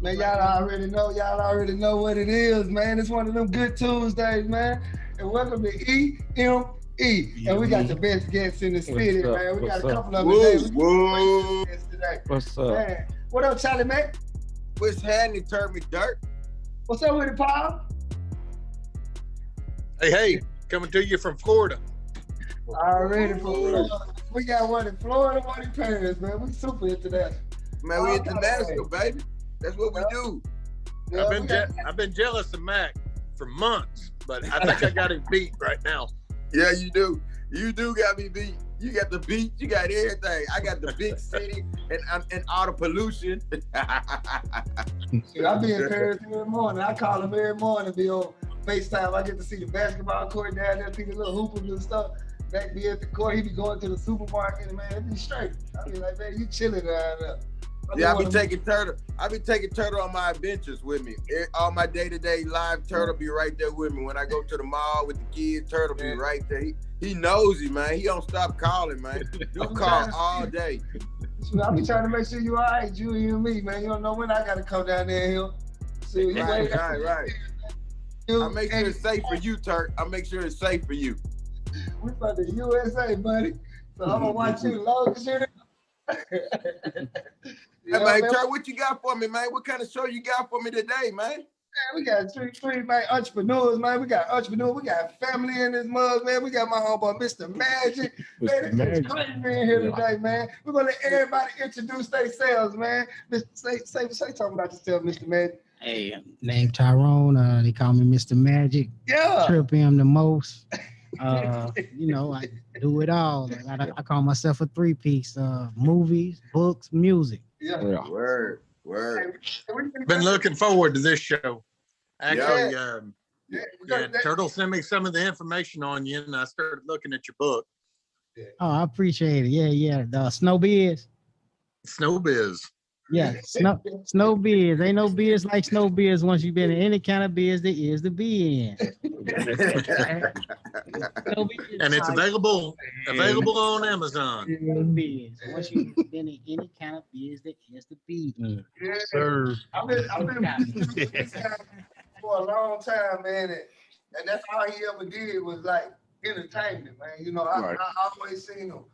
Man, y'all already know what it is, man. It's one of them good Tuesdays, man. And welcome to EME. And we got the best guests in the city, man. We got a couple of them today. What's up? Man, what up, Charlie Mack? What's happening, Turn Me Dirt? What's up with it, Paul? Hey, coming to you from Florida. Already from Florida. We got one in Florida, one in Paris, man. We super international. Man, we international, baby. That's what we do. Yeah, I've been jealous of Mac for months, but I think I got him beat right now. Yeah, you do. You do got me beat. You got the beach, you got everything. I got the big city and all the pollution. Dude, I be in Paris every morning. I call him every morning, be on FaceTime. I get to see the basketball court down there, see the little hoopers and stuff. Mac be at the court, he be going to the supermarket, and man, it be straight. I be like, man, you chilling around there. Yeah, I be taking Turtle on my adventures with me. All my day-to-day live, Turtle be right there with me. When I go to the mall with the kids, Turtle be right there. He nosy, man. He don't stop calling, man. You call all day. I be trying to make sure you all right, you and me, man. You don't know when I gotta come down there and help. See, right. I make sure it's safe for you, Turk. I make sure it's safe for you. We from the USA, buddy. So I'm gonna watch you long as you're Hey, man, Turk, what you got for me, man? What kind of show you got for me today, man? Man, we got three man, entrepreneurs, man. We got entrepreneurs. We got family in this mug, man. We got my homeboy, Mr. Magic. Man, it's great being here today, man. We're gonna let everybody introduce themselves, man. Say something about yourself, Mr. Magic. Hey, named Tyrone. They call me Mr. Magic. Yeah. Trip him the most. You know, I do it all. I call myself a three-piece. Movies, books, music. Yeah. Word. Been looking forward to this show. Actually, Yeah. Turtle sent me some of the information on you, and I started looking at your book, Oh, I appreciate it. Yeah. The Snow Biz. Snow Biz. Yeah, snow biz. Ain't no biz like snow biz once you've been in any kind of biz there is to be in. And it's available on Amazon. Biz. Once you've been in any kind of biz there is to be in. Yeah. Sir. I've been for a long time, man, and that's all he ever did was like entertainment, man. You know, I always seen him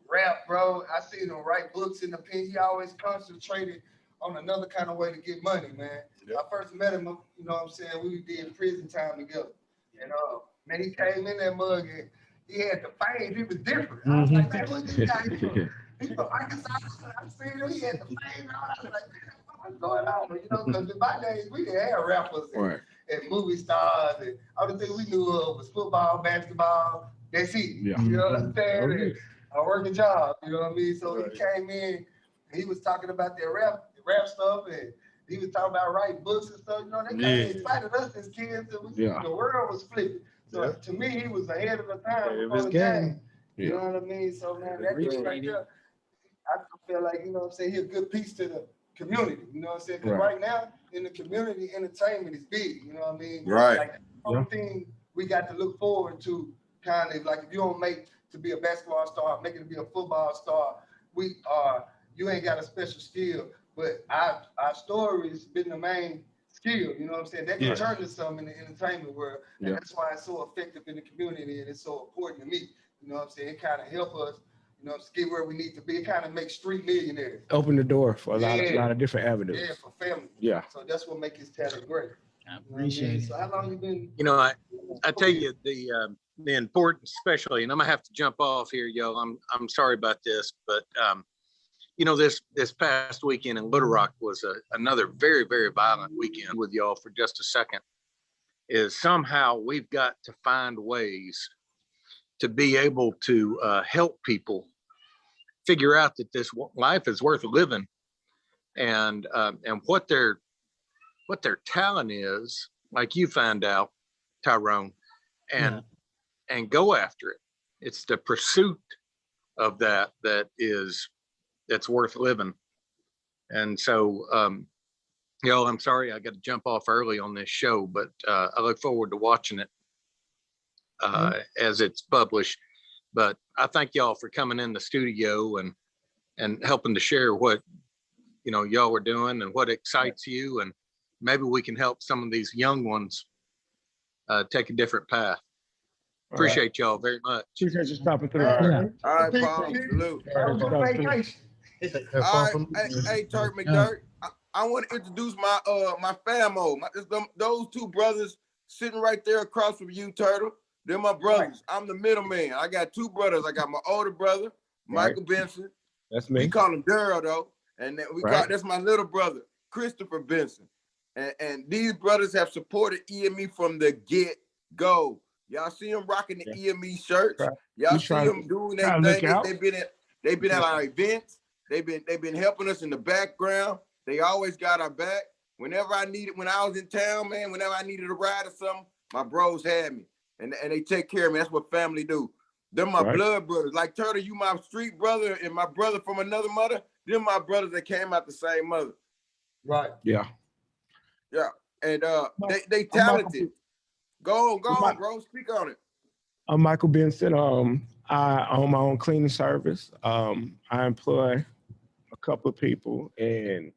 rap, bro. I seen him write books in the pen. He always concentrated on another kind of way to get money, man. Yep. I first met him, you know what I'm saying, we did prison time together. And man, he came in that mug and he had the fame. He was different. I was like, man, what's this guy doing? He's from Arkansas. I seen him, he had the fame. I was like, what's going on? You know, because in my days, we didn't have rappers and movie stars. And all the things we knew of was football, basketball. That's it. Yeah. You know what I'm saying? Okay. I work a job, you know what I mean? So he came in, he was talking about their rap stuff, and he was talking about writing books and stuff. You know, they kind of excited us as kids. And the world was flipping. So to me, he was ahead of the time on the game. You know what I mean? So man, that dude right there, I feel like, you know what I'm saying, he's a good piece to the community. You know what I'm saying? Because right now, in the community, entertainment is big. You know what I mean? Right. Like the only thing we got to look forward to, kind of like if you don't make to be a basketball star, make it to be a football star, you ain't got a special skill, but our story's been the main skill, you know what I'm saying? That can turn to something in the entertainment world, and that's why it's so effective in the community, and it's so important to me, you know what I'm saying? It kind of help us, you know, to get where we need to be. It kind of makes street millionaires. Open the door for a lot of different avenues. Yeah, for family. Yeah. So that's what makes his talent great. I appreciate it. So how long you been? You know, I tell you the importance, especially, and I'm gonna have to jump off here, yo. I'm sorry about this, but you know, this past weekend in Little Rock was another very, very violent weekend with y'all for just a second. Is somehow we've got to find ways to be able to help people figure out that this life is worth living, and what their talent is, like you find out, Tyrone, and go after it. It's the pursuit of that's worth living. And so, I'm sorry I got to jump off early on this show, but I look forward to watching it as it's published. But I thank y'all for coming in the studio and helping to share what you know, y'all are doing and what excites you, and maybe we can help some of these young ones take a different path. Appreciate y'all very much. Appreciate you stopping through. Yeah. All right, Paul. Salute. Have a good vacation. All right, hey, Turk McDirt. I want to introduce my my famo. Those two brothers sitting right there across from you, Turtle. They're my brothers. I'm the middleman. I got two brothers. I got my older brother, Michael Benson. That's me. We call him Daryl though, and then that's my little brother, Christopher Benson. And these brothers have supported EME from the get-go. Y'all see them rocking the EME shirts. Y'all see them doing their thing. They've been at our events. They've been helping us in the background. They always got our back. Whenever I needed, when I was in town, man, whenever I needed a ride or something, my bros had me. And they take care of me. That's what family do. They're my blood brothers. Like Turtle, you my street brother, and my brother from another mother. They're my brothers that came out the same mother. Right. Yeah. Yeah. And they talented. Go on, bro. Speak on it. I'm Michael Benson. I own my own cleaning service. I employ a couple of people, and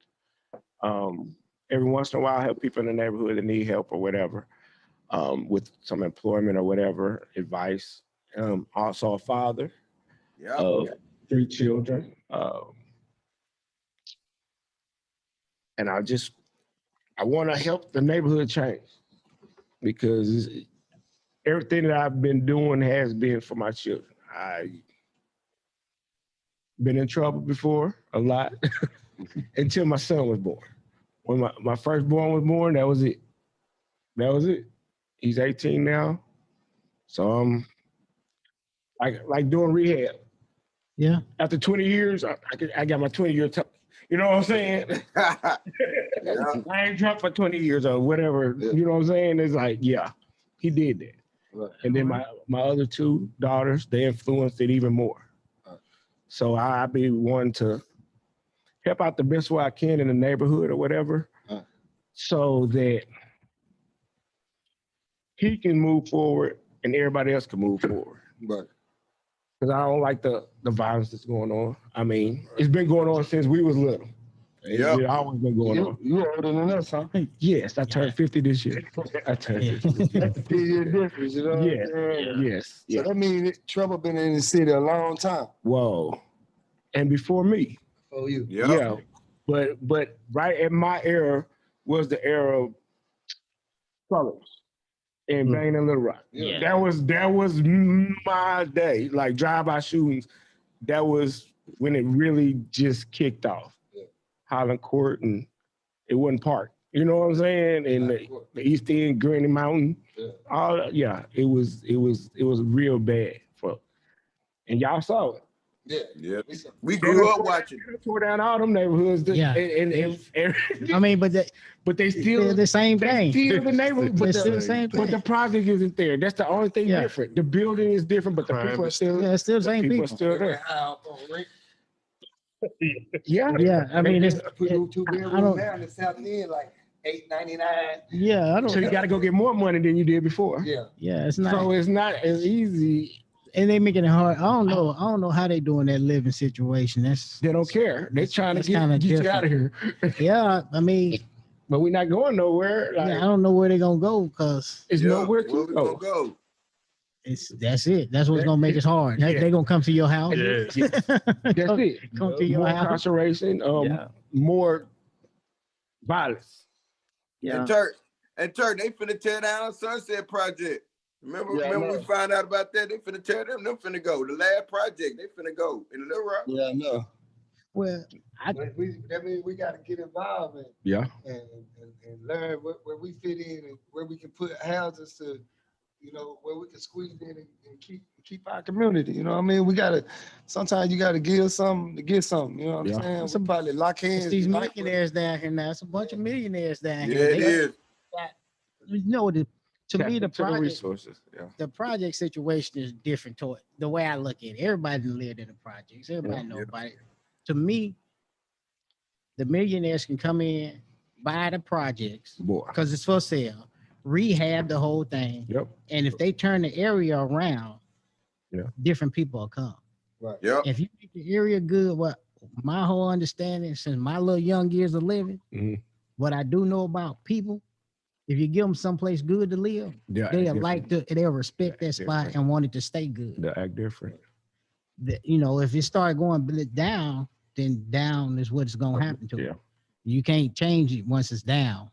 every once in a while I help people in the neighborhood that need help or whatever, with some employment or whatever, advice. Also a father of 3 children. And I want to help the neighborhood change, because everything that I've been doing has been for my children. I've been in trouble before, a lot, until my son was born. When my firstborn was born, that was it. That was it. He's 18 now. So I'm like doing rehab. Yeah. After 20 years, I got my 20-year you know what I'm saying? I ain't drunk for 20 years or whatever. You know what I'm saying? It's like, yeah, he did that. Right. And then my other 2 daughters, they influenced it even more. So I be wanting to help out the best way I can in the neighborhood or whatever, so that he can move forward and everybody else can move forward. Right. Because I don't like the violence that's going on. I mean, it's been going on since we was little. Yeah, it's always been going on. You older than us, huh? Yes, I turned 50 this year. I turned 50 this year. That's a 10-year difference, you know? Yes. So that means trouble been in the city a long time. Whoa. And before me. Oh, you. Yeah. But right at my era was the era of colors and Bourdain and Little Rock. Yeah. That was my day. Like drive-by shootings, that was when it really just kicked off. Yeah. Highland Court, and it wasn't Park. You know what I'm saying? And the East End, Granny Mountain. Yeah. It was real bad. And y'all saw it. Yeah. We grew up watching. Tore down all them neighborhoods. And I mean, but they still the same thing. Still the neighborhood, but still the same thing. But the project isn't there. That's the only thing different. The building is different, but the people are still. Yeah, it's still the same people. Are still there. I mean, it's. We do 2 bedrooms now in the South End, like $8.99. Yeah, I don't. So you got to go get more money than you did before. Yeah, it's not. So it's not as easy. And they making it hard. I don't know how they doing that living situation. They don't care. They trying to get you out of here. Yeah, I mean, but we're not going nowhere. Like, I don't know where they're gonna go, because it's nowhere to go. That's it. That's what's gonna make it hard. They're gonna come to your house. That's it. Come to your more house. Incarceration, more violence. Yeah. And Turk, they finna tear down Sunset Project. Remember we found out about that? They finna tear them finna go. The last project, they finna go in Little Rock. Yeah, I know. Well, that means we got to get involved and learn where we fit in and where we can put houses to, you know, where we can squeeze in and keep our community. You know what I mean? Sometimes you got to give something to get something. You know what I'm saying? Some probably lock hands. It's these millionaires down here now. It's a bunch of millionaires down here. Yeah, it is. You know, to me, the project, resources. The project situation is different to it. The way I look at it, everybody lived in the projects. Everybody know about it. To me, the millionaires can come in, buy the projects because it's for sale, rehab the whole thing. And if they turn the area around, different people will come. Right. If you make the area good, my whole understanding since my little young years of living, what I do know about people, if you give them someplace good to live, they'll respect that spot and want it to stay good. They'll act different. If it start going down, then down is what's gonna happen to it. You can't change it once it's down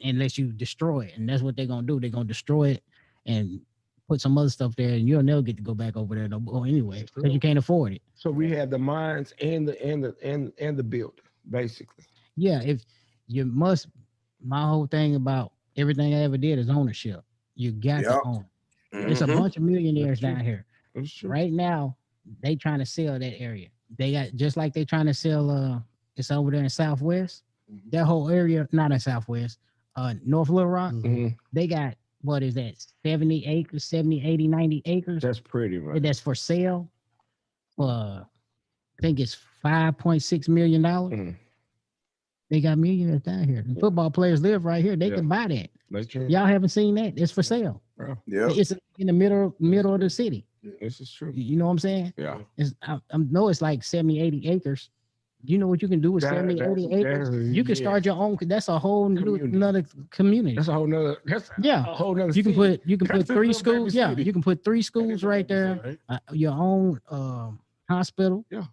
unless you destroy it. And that's what they're gonna do. They're gonna destroy it and put some other stuff there, and you'll never get to go back over there anyway, because you can't afford it. So we had the mines and the building, basically. Yeah, if you must, my whole thing about everything I ever did is ownership. You got to own. It's a bunch of millionaires down here. Right now, they trying to sell that area. They got, just like they trying to sell it's over there in Southwest. That whole area, not in Southwest, North Little Rock, they got, what is that, 70 acres, 70, 80, 90 acres? That's pretty, right? That's for sale. I think it's $5.6 million. They got millionaires down here. And football players live right here. They can buy that. That's true. Y'all haven't seen that? It's for sale. Yeah. It's in the middle of the city. This is true. You know what I'm saying? Yeah. I know it's like 70, 80 acres. You know what you can do with 70, 80 acres? You can start your own. That's a whole another community. That's a whole nother. A whole nother. You can put 3 schools. Yeah, you can put 3 schools right there. Your own hospital. Yeah.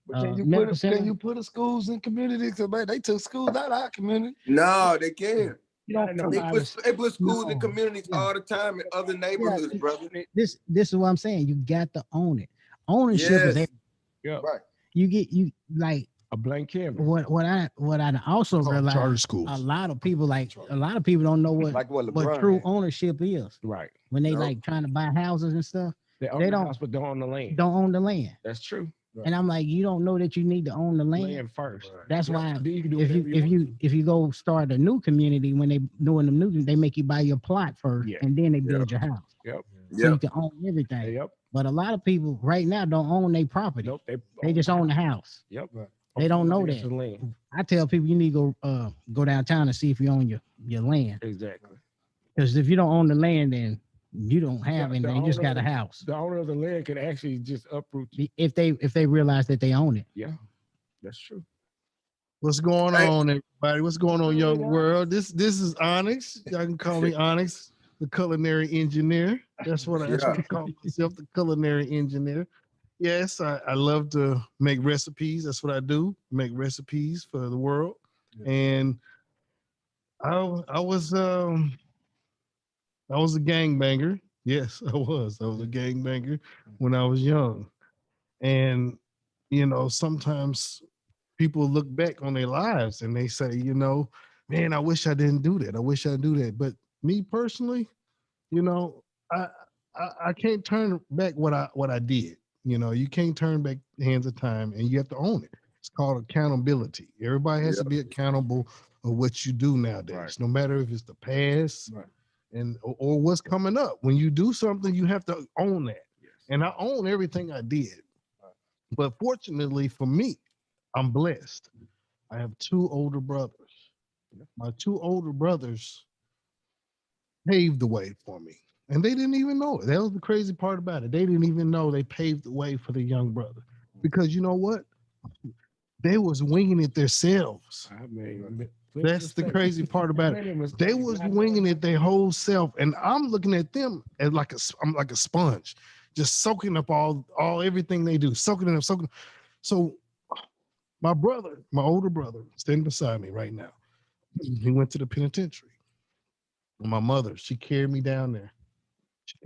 But can you put a schools in communities? Because they took schools out of our community. No, they can't. They put schools in communities all the time in other neighborhoods, brother. This is what I'm saying. You got to own it. Ownership is everything. Yeah. Right. You like a blank canvas. What I also realized, charter schools. a lot of people don't know what true ownership is. Right. When they like trying to buy houses and stuff, they own the house, but don't own the land. Don't own the land. That's true. Right. And I'm like, you don't know that you need to own the land first. Right. That's why if you go start a new community, when they doing them new, they make you buy your plot first, and then they build your house. So you can own everything. But a lot of people right now don't own their property. Nope, they just own the house. They don't know that. Land. I tell people you need to go downtown and see if you own your land. Exactly. Because if you don't own the land, then you don't have anything. You just got a house. The owner of the land can actually just uproot you. If they realize that they own it. Yeah, that's true. What's going on, everybody? What's going on, young world? This is Onyx. Y'all can call me Onyx, the culinary engineer. That's what I call myself, the culinary engineer. Yes, I love to make recipes. That's what I do. Make recipes for the world. And I was a gangbanger. Yes, I was. I was a gangbanger when I was young. And, sometimes people look back on their lives and they say, man, I wish I didn't do that. I wish I do that. But me personally, I can't turn back what I did. You can't turn back the hands of time, and you have to own it. It's called accountability. Everybody has to be accountable of what you do nowadays, no matter if it's the past or what's coming up. When you do something, you have to own that. And I own everything I did. But fortunately for me, I'm blessed. I have 2 older brothers. My 2 older brothers paved the way for me. And they didn't even know it. That was the crazy part about it. They didn't even know they paved the way for the young brother. Because you know what? They was winging it themselves. That's the crazy part about it. They was winging it their whole self. And I'm looking at them as I'm like a sponge, just soaking up all everything they do, soaking it up. So my brother, my older brother, standing beside me right now, he went to the penitentiary. And my mother, she carried me down there. She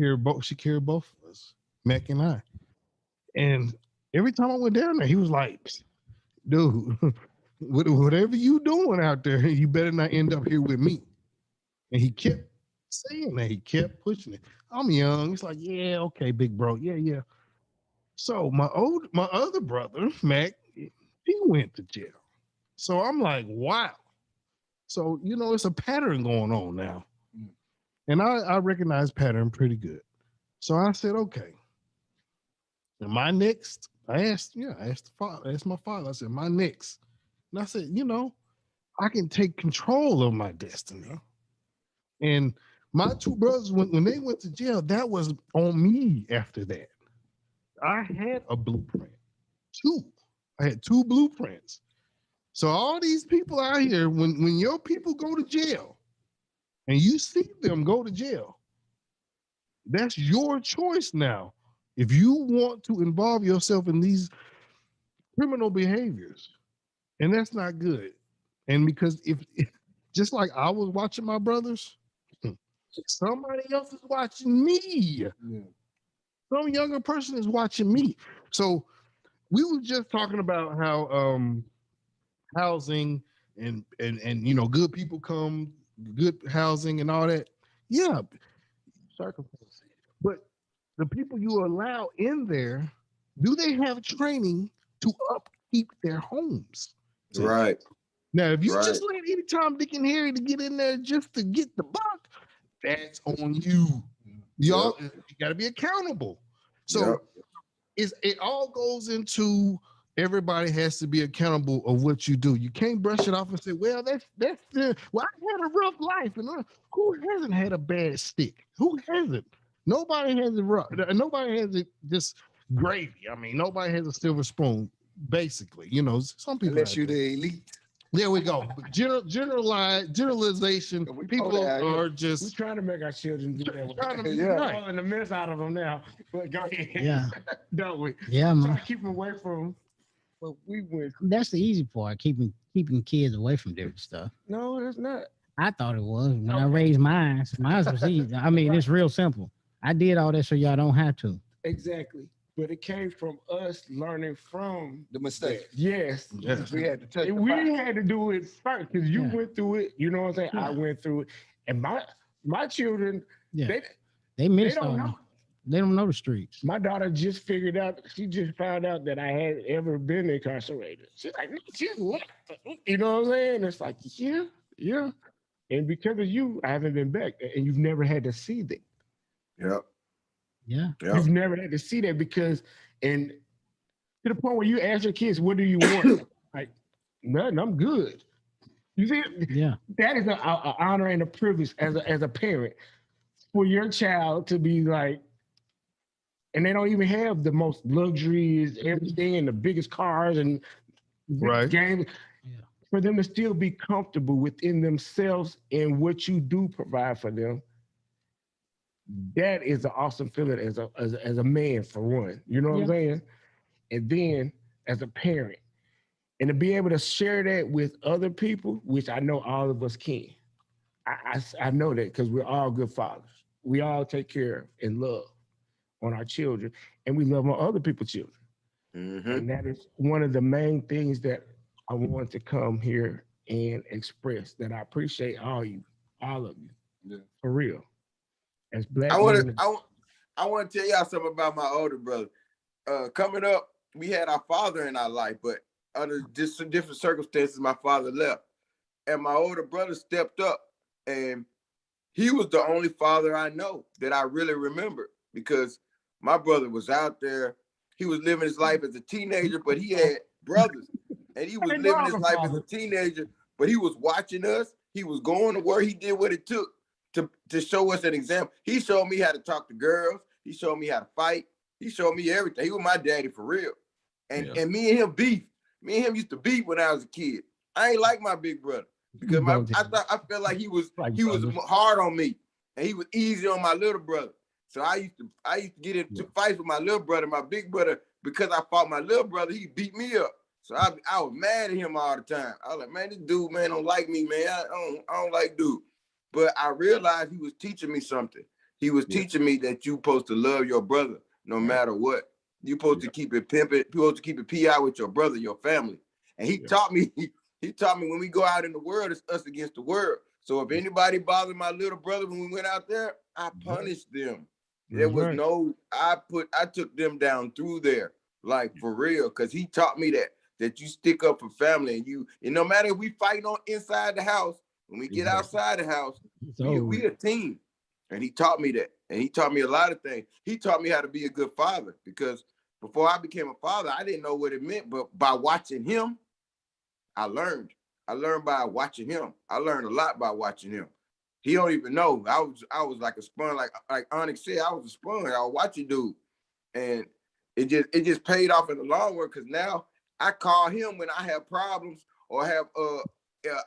carried both of us, Mac and I. And every time I went down there, he was like, dude, whatever you doing out there, you better not end up here with me. And he kept saying that. He kept pushing it. I'm young. It's like, yeah, okay, big bro. Yeah. So my other brother, Mac, he went to jail. So I'm like, wow. So, it's a pattern going on now. And I recognize pattern pretty good. So I said, okay. And my next, I asked my father, I said, my next. And I said, I can take control of my destiny. And my 2 brothers, when they went to jail, that was on me after that. I had a blueprint. 2. I had 2 blueprints. So all these people out here, when your people go to jail and you see them go to jail, that's your choice now. If you want to involve yourself in these criminal behaviors, and that's not good. And because if just like I was watching my brothers, somebody else is watching me. Yeah. Some younger person is watching me. So we were just talking about how housing and good people come, good housing and all that. Yeah, circumstances. But the people you allow in there, do they have training to upkeep their homes? Right. Now, if you just let any Tom, Dick, and Harry to get in there just to get the buck, that's on you. Y'all, you got to be accountable. So it all goes into everybody has to be accountable of what you do. You can't brush it off and say, well, that's well, I had a rough life. And who hasn't had a bad stick? Who hasn't? Nobody has it rough. Nobody has it just gravy. I mean, nobody has a silver spoon, basically. Some people. Unless you're the elite. There we go. Generalization. People are just. We're trying to make our children do that. Trying to be calling the mess out of them now. But go ahead. Yeah. Don't we? Yeah, man. Try to keep them away from what we went. That's the easy part, keeping kids away from different stuff. No, that's not. I thought it was when I raised mine. Mine was easy. I mean, it's real simple. I did all that so y'all don't have to. Exactly. But it came from us learning from the mistake. Yes. We had to touch we had to do it first because you went through it. You know what I'm saying? Yeah. I went through it. And my children, they don't know. They don't know the streets. My daughter just figured out, she just found out that I had ever been incarcerated. She's like, what? You know what I'm saying? It's like, yeah. And because of you, I haven't been back. And you've never had to see that. Yep. Yeah. You've never had to see that because, and to the point where you ask your kids, what do you want? Like, nothing, I'm good. You see, that is an honor and a privilege as a parent for your child to be like, and they don't even have the most luxuries, everything, and the biggest cars and games. Yeah. For them to still be comfortable within themselves and what you do provide for them. That is an awesome feeling as a man, for one. You know what I'm saying? And then as a parent, and to be able to share that with other people, which I know all of us can. I know that because we're all good fathers. We all take care and love on our children, and we love on other people's children. Mm-hmm. And that is one of the main things that I want to come here and express, that I appreciate all of you, for real. As Black I want to tell y'all something about my older brother. Coming up, we had our father in our life, but under just different circumstances, my father left. And my older brother stepped up, and he was the only father I know that I really remember, because my brother was out there. He was living his life as a teenager, but he had brothers. And he was living his life as a teenager, but he was watching us. He was going to work. He did what it took to show us an example. He showed me how to talk to girls. He showed me how to fight. He showed me everything. He was my daddy for real. And me and him beef. Me and him used to beef when I was a kid. I ain't like my big brother because I felt like he was hard on me, and he was easy on my little brother. So I used to get into fights with my little brother, my big brother, because I fought my little brother. He beat me up. So I was mad at him all the time. I was like, man, this dude, man, don't like me, man. I don't like dude. But I realized he was teaching me something. He was teaching me that you supposed to love your brother no matter what. You supposed to keep it pimping. You supposed to keep it PI with your brother, your family. And he taught me. He taught me when we go out in the world, it's us against the world. So if anybody bothered my little brother when we went out there, I punished them. There was I took them down through there, like for real, because he taught me that you stick up for family, and no matter if we fight on inside the house, when we get outside the house, we a team. And he taught me that. And he taught me a lot of things. He taught me how to be a good father, because before I became a father, I didn't know what it meant. But by watching him, I learned. I learned by watching him. I learned a lot by watching him. He don't even know. I was like a sponge, like Onyx said, I was a sponge. I was watching dude. And it just paid off in the long run, because now I call him when I have problems or have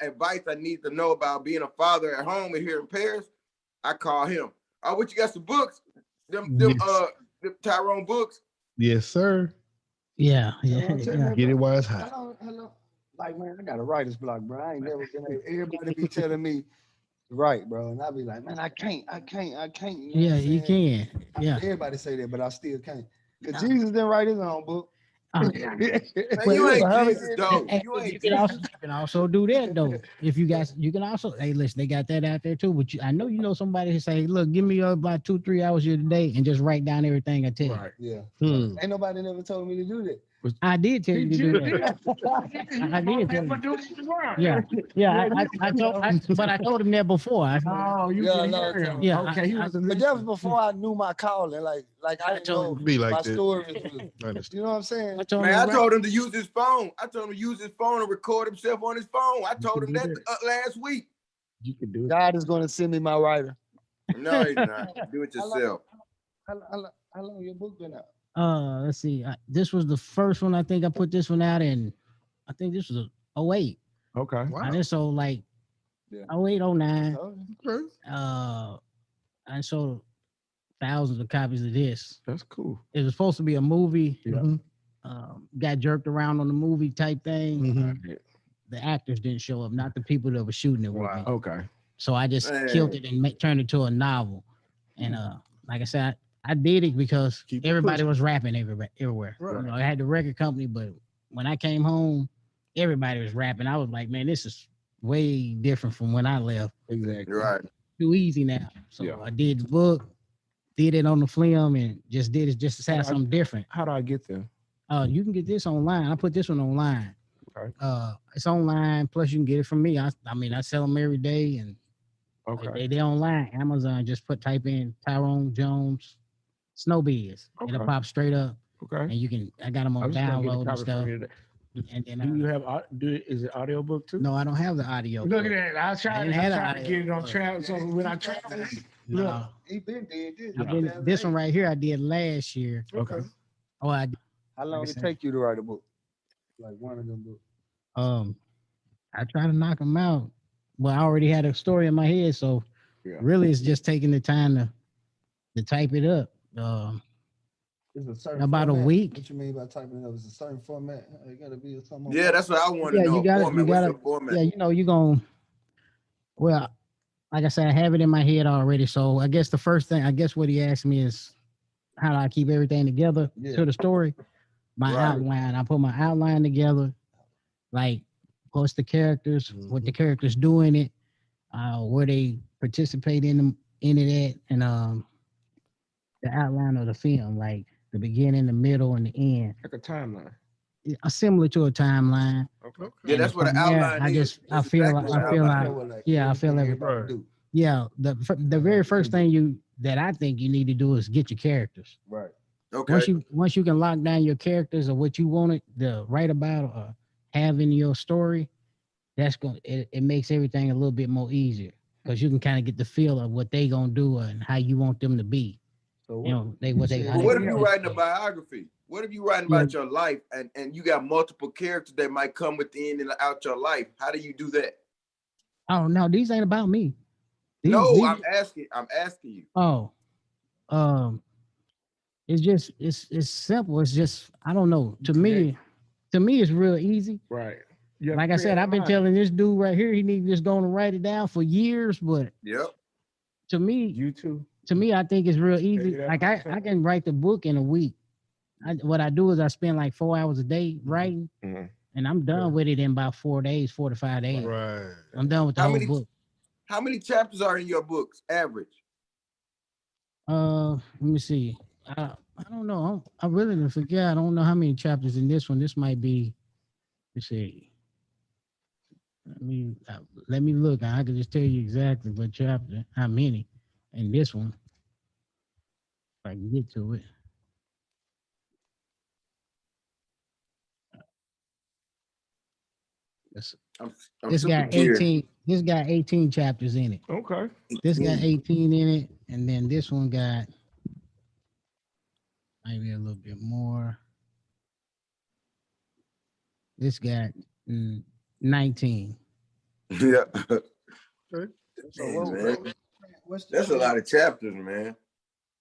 advice I need to know about being a father at home and here in Paris. I call him. Oh, what you got some books? Them Tyrone books? Yes, sir. Yeah. Get it while it's hot. Hello. Like, man, I got a writer's block, bro. I ain't never been able, everybody be telling me, right, bro. And I be like, man, I can't. You know Yeah, you can. Yeah. Everybody say that, but I still can't. Because Jesus didn't write his own book. Man, you ain't Jesus, though. You can also do that though. If you guys, you can also, hey, listen, they got that out there too. But I know you know somebody who say, look, give me about 2-3 hours here today and just write down everything I tell you. Right. Yeah. Ain't nobody never told me to do that. I did tell you to do that. I did tell you. Yeah. But I told him that before. Yeah. Okay. But that was before I knew my calling. Like I told him my story. You know what I'm saying? I told him to use his phone. I told him to use his phone and record himself on his phone. I told him that last week. You can do it. God is going to send me my writer. No, he's not. Do it yourself. How long your book been out? Let's see. This was the first one. I think I put this one out in, I think this was 08. Okay. Wow. And it sold like 08, 09. Okay. I sold thousands of copies of this. That's cool. It was supposed to be a movie. Yeah. Got jerked around on the movie type thing. Mm-hmm. The actors didn't show up, not the people that were shooting it with me. Okay. So I just killed it and turned it to a novel. And like I said, I did it because everybody was rapping everywhere. Right. You know, I had the record company, but when I came home, everybody was rapping. I was like, man, this is way different from when I left. Exactly. Right. Too easy now. So I did the book, did it on the film, and just did it just to have something different. How do I get them? You can get this online. I put this one online. Okay. It's online. Plus, you can get it from me. I mean, I sell them every day, and they online. Amazon. Just type in Tyrone Jones Snowbiz. It'll pop straight up. Okay. And you can. I got them on download and stuff. And then do you have? Is it audio book too? No, I don't have the audio. Look at that. I was trying to get it on travel. So when I travel, no, he been did. This one right here, I did last year. Okay. Oh, I. How long did it take you to write a book? Like one of them books. I try to knock them out. Well, I already had a story in my head, so really, it's just taking the time to type it up. It's a certain about format. a week. What you mean by typing it up? It's a certain format. It gotta be something. Yeah, that's what I want to know. You gotta, format? Yeah, you know, you're gonna. Well, like I said, I have it in my head already. So I guess the first thing, what he asked me is, how do I keep everything together to the story? My outline. I put my outline together, like what's the characters, what the characters do in it, where they participate in it at, and the outline of the film, like the beginning, the middle, and the end. Like a timeline. Similar to a timeline. Okay. Yeah, that's what the outline is. I feel everything. Yeah, the very first thing that I think you need to do is get your characters. Right. Okay. Once you can lock down your characters or what you wanted to write about or have in your story, it makes everything a little bit more easier because you can kind of get the feel of what they gonna do and how you want them to be. So what if you're writing a biography? What if you're writing about your life and you got multiple characters that might come within and out your life? How do you do that? Oh no, these ain't about me. I'm asking you. Oh, it's simple. It's just, I don't know. To me, it's real easy. Right. Like I said, I've been telling this dude right here, he need to just go and write it down for years. But to me, I think it's real easy. Like I can write the book in a week. What I do is I spend like 4 hours a day writing, and I'm done with it in about 4 to 5 days. Right. I'm done with the whole book. How many chapters are in your books, average? Let me see. I don't know. I really didn't forget. I don't know how many chapters in this one. This might be. Let's see. Let me look. I can just tell you exactly what chapter, how many, in this one. If I can get to it. This got 18. This got 18 chapters in it. Okay. This got 18 in it, and then this one got maybe a little bit more. This got 19. Yeah. So That's a lot of chapters, man.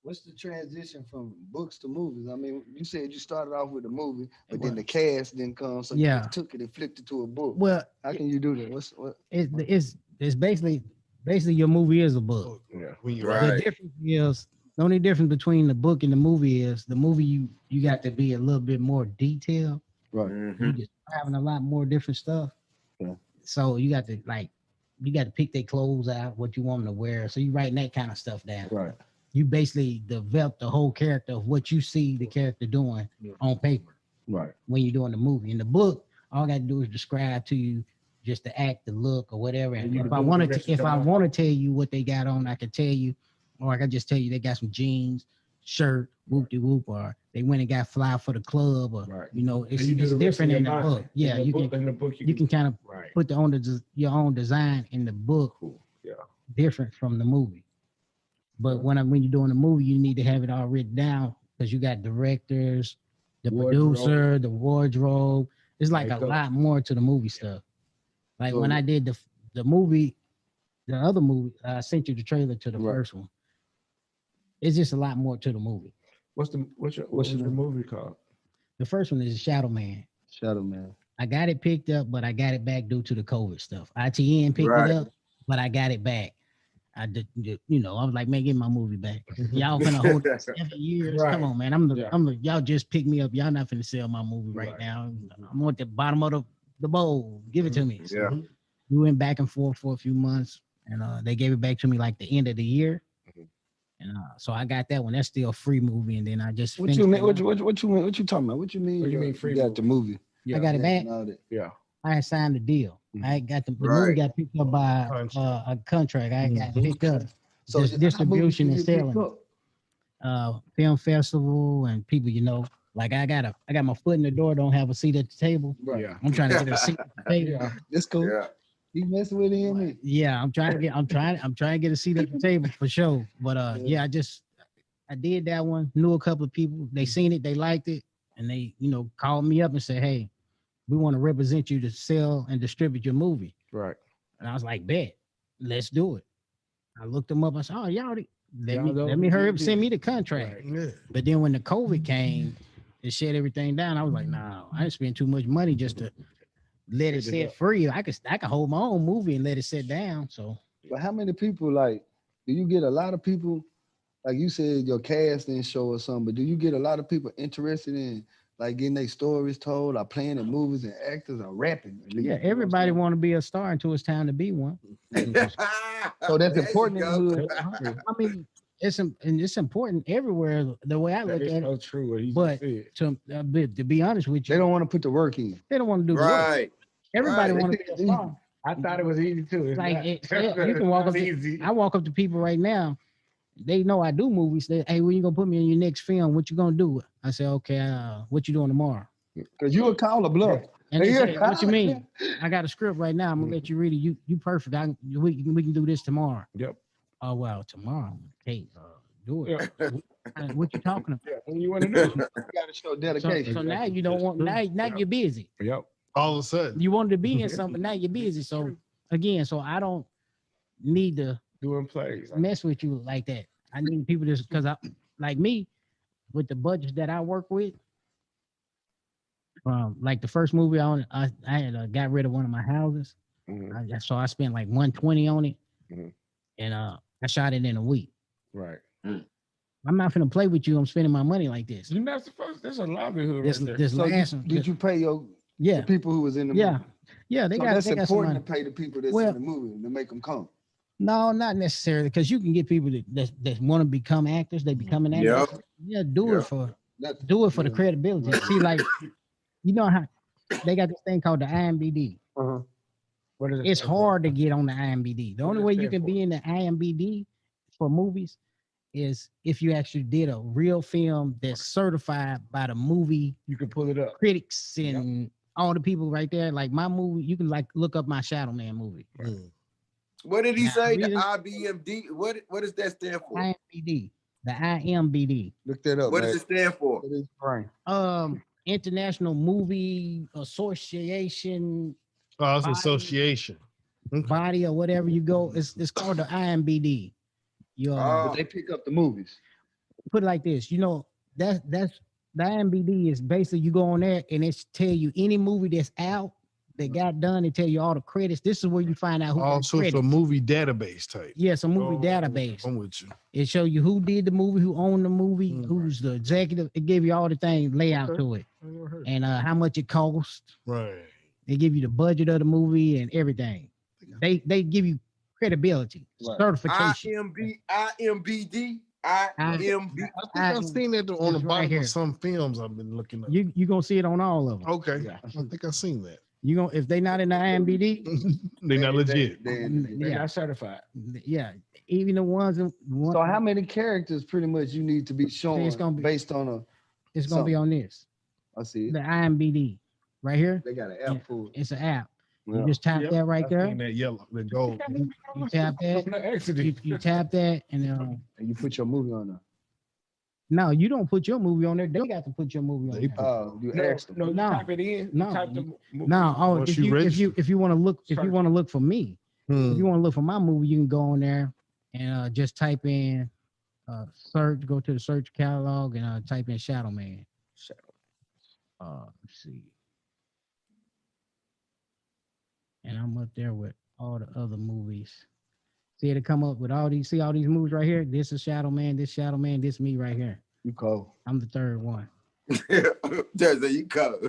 What's the transition from books to movies? I mean, you said you started off with a movie, but then the cast didn't come, so you just took it and flipped it to a book. Well, how can you do that? It's basically your movie is a book. Yeah. Right. The difference is the only difference between the book and the movie is the movie you got to be a little bit more detailed. Right. You just having a lot more different stuff. Yeah. So you got to pick their clothes out, what you want them to wear. So you writing that kind of stuff down. Right. You basically develop the whole character of what you see the character doing on paper. Right. When you're doing the movie. In the book, all I got to do is describe to you just the act, the look, or whatever. And if I want to tell you what they got on, I can tell you, or I can just tell you they got some jeans, shirt, whoop-de-whoop, or they went and got fly for the club, or it's different in the book. Yeah, you can kind of put your own design in the book. Yeah, different from the movie. But when you're doing a movie, you need to have it all written down because you got directors, the producer, the wardrobe. It's like a lot more to the movie stuff. Like when I did the movie, the other movie, I sent you the trailer to the first one. It's just a lot more to the movie. What's the movie called? The first one is Shadow Man. Shadow Man. I got it picked up, but I got it back due to the COVID stuff. ITN picked it up, but I got it back. I did, I was like, man, get my movie back. Y'all finna hold it 7 years. Come on, man. Y'all just pick me up. Y'all not finna sell my movie right now. I'm at the bottom of the bowl. Give it to me. So we went back and forth for a few months, and they gave it back to me like the end of the year. And so I got that one. That's still a free movie. And then I just what you talking about? What you mean? What you mean free? You got the movie? Yeah. I got it back. Yeah. I had signed the deal. I got the movie got picked up by a contract. I got picked up. So distribution and selling. Film festival and people, like I got my foot in the door, don't have a seat at the table. Right. Yeah. I'm trying to get a seat at the table. Yeah. That's cool. Yeah. You messing with EME? Yeah, I'm trying to get a seat at the table for sure. But I did that one, knew a couple of people, they seen it, they liked it, and they, called me up and said, hey, we want to represent you to sell and distribute your movie. Right. And I was like, bet, let's do it. I looked them up. I said, oh, y'all let me hurry up, send me the contract. Right. Yeah. But then when the COVID came, it shut everything down. I was like, nah, I didn't spend too much money just to let it set free. I could hold my own movie and let it sit down. So, but how many people, do you get a lot of people, like you said, your cast didn't show or something, but do you get a lot of people interested in getting their stories told, or playing in movies and actors, or rapping? Yeah, everybody want to be a star until it's time to be one. So that's important. I mean, it's important everywhere. The way I look at it. So true. But to be honest with you, they don't want to put the work in. They don't want to do the work. Everybody want to be a star. I thought it was easy too. You can walk up. I walk up to people right now. They know I do movies. Hey, when you gonna put me in your next film? What you gonna do? I say, okay. What you doing tomorrow? Cause you a call a bluff. And they say, what you mean? I got a script right now. I'm gonna let you read it. You perfect. We can do this tomorrow. Yep. Oh well, tomorrow. Hey, do it. What you talking about? Yeah, what you want to do? You gotta show dedication. So now you don't want. Now you're busy. Yep. All of a sudden, you wanted to be in something. Now you're busy. So again, I don't need to doing plays mess with you like that. I need people just because like me with the budgets that I work with. Like the first movie I had got rid of one of my houses, so I spent like $120 on it, and I shot it in a week. Right. I'm not gonna play with you. I'm spending my money like this. You're not supposed. There's a livelihood. Did you pay the people who was in the movie? Yeah, that's important to pay the people that's in the movie to make them come. No, not necessarily, because you can get people that want to become actors. They become an actor. Yeah, do it for the credibility. See, like, you know how they got this thing called the IMBD. What is it? It's hard to get on the IMBD. The only way you can be in the IMBD for movies is if you actually did a real film that's certified by the movie. You can pull it up. Critics and all the people right there. Like my movie, you can look up my Shadow Man movie. What did he say? The IBMD? What does that stand for? IMBD. The IMBD. Look that up. What does it stand for? International Movie Association Oh, it's Body. association. body or whatever you go. It's called the IMBD. You But they pick up the movies. put it like this. You know that's the IMBD is basically you go on there and it's tell you any movie that's out that got done. It tell you all the credits. This is where you find out who got Also, it's a credits. movie database type. Yes, a movie Oh, database. I'm with you. It show you who did the movie, who owned the movie, who's the executive. It give you all the things layout to it, and how much it cost. Right. They give you the budget of the movie and everything. They give you credibility, certification. IMBD. I think I've seen that on the It's right bottom here. of some films I've been looking at. You gonna see it on all of them. Okay. I think I've seen that. You gonna if they not in the IMBD, They're not legit. They're yeah, not certified. yeah. Even the ones. So how many characters pretty much you need to be showing gonna be- based on a? It's gonna be on this. I see it. The IMBD right here. They got an app for it. It's an app. Yeah. You just tap that right I've there. seen that yellow, the gold. You tap that. No accident. You tap that, and And you put your movie on there. no, you don't put your movie on there. They got to put your movie on They there. put- You No, asked them. no, you No. type it in. No, You type the you- movie. No, oh, Once if you you register. if you want to look for me, if you want to look for my movie, you can go on there and just type in search, go to the search catalog and type in Shadow Man. Let's see. And I'm up there with all the other movies. See it come up with all these. See all these movies right here. This is Shadow Man. This Shadow Man. This me right here. You call. I'm the third one. There you go.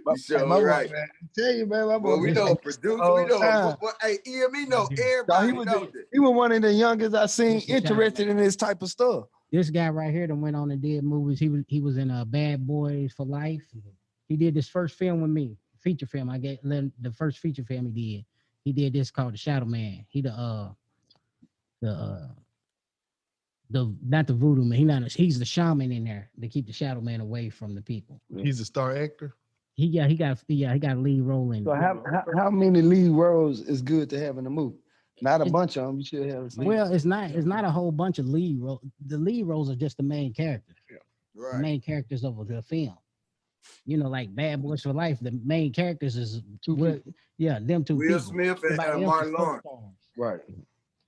You sure My right. boy, man, I tell you, man, my boy. Well, we know a producer. all We know. time. Hey, EME know. Dog, Everybody he was knows it. he was one of the youngest I seen This is Shadow interested in this type of stuff. This guy right here that went on and did movies. He was in Bad Boys for Life. He did this first film with me, feature film. I get the first feature film he did. He did this called The Shadow Man. He the not the voodoo man. He's the shaman in there to keep the Shadow Man away from the people. He's a star actor. He got a lead role in. So how many lead roles is good to have in a movie? Not a bunch of them. You should have. Well, it's not a whole bunch of lead roles. The lead roles are just the main characters. The Right. main characters of the film. You know, like Bad Boys for Life, the main characters is them two Will people. Smith and Everybody else Martin is Lawrence. co-stars. Right.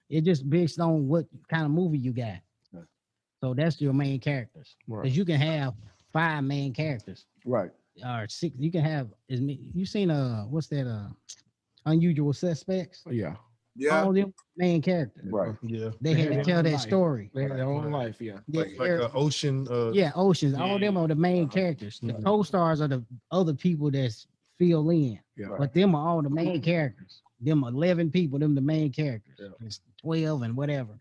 It just based on what kind of movie you got. Right. So that's your main characters. Right. Because you can have 5 main characters Right. or 6. You can have you seen what's that Unusual Suspects? Yeah. Yeah. All them main characters. Right. Yeah. They had to their tell own that life. story. They have their own life. Yeah. Yeah, Like an ocean. yeah, Oceans. All them are the main characters. The co-stars are the other people that's fill in. Yeah. But them are all the main characters. Them 11 people, them the main characters. Yeah. It's 12 and whatever.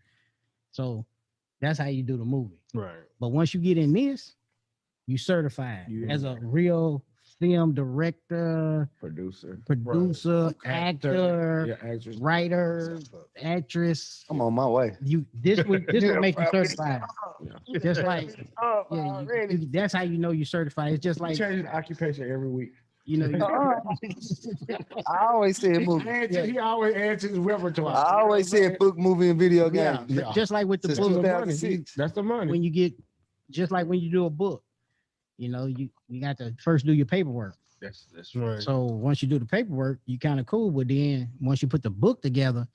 So that's how you do the movie. Right. But once you get in this, you certified You- as a real film director, Producer. producer, actor, Yeah, actress. writer, actress. I'm on my way. This would make you certified. Yeah. Just like that's how you know you certified. It's just You like change the occupation every week. you know. I always said movie. He always adds to his repertoire. I always said book, movie, and video Yeah, games. just like with the Since book, 2006. That's the money. when you get, just like when you do a book, you know, you got to first do your paperwork. That's Right. So once you do the paperwork, you kind of cool. But then once you put the book together,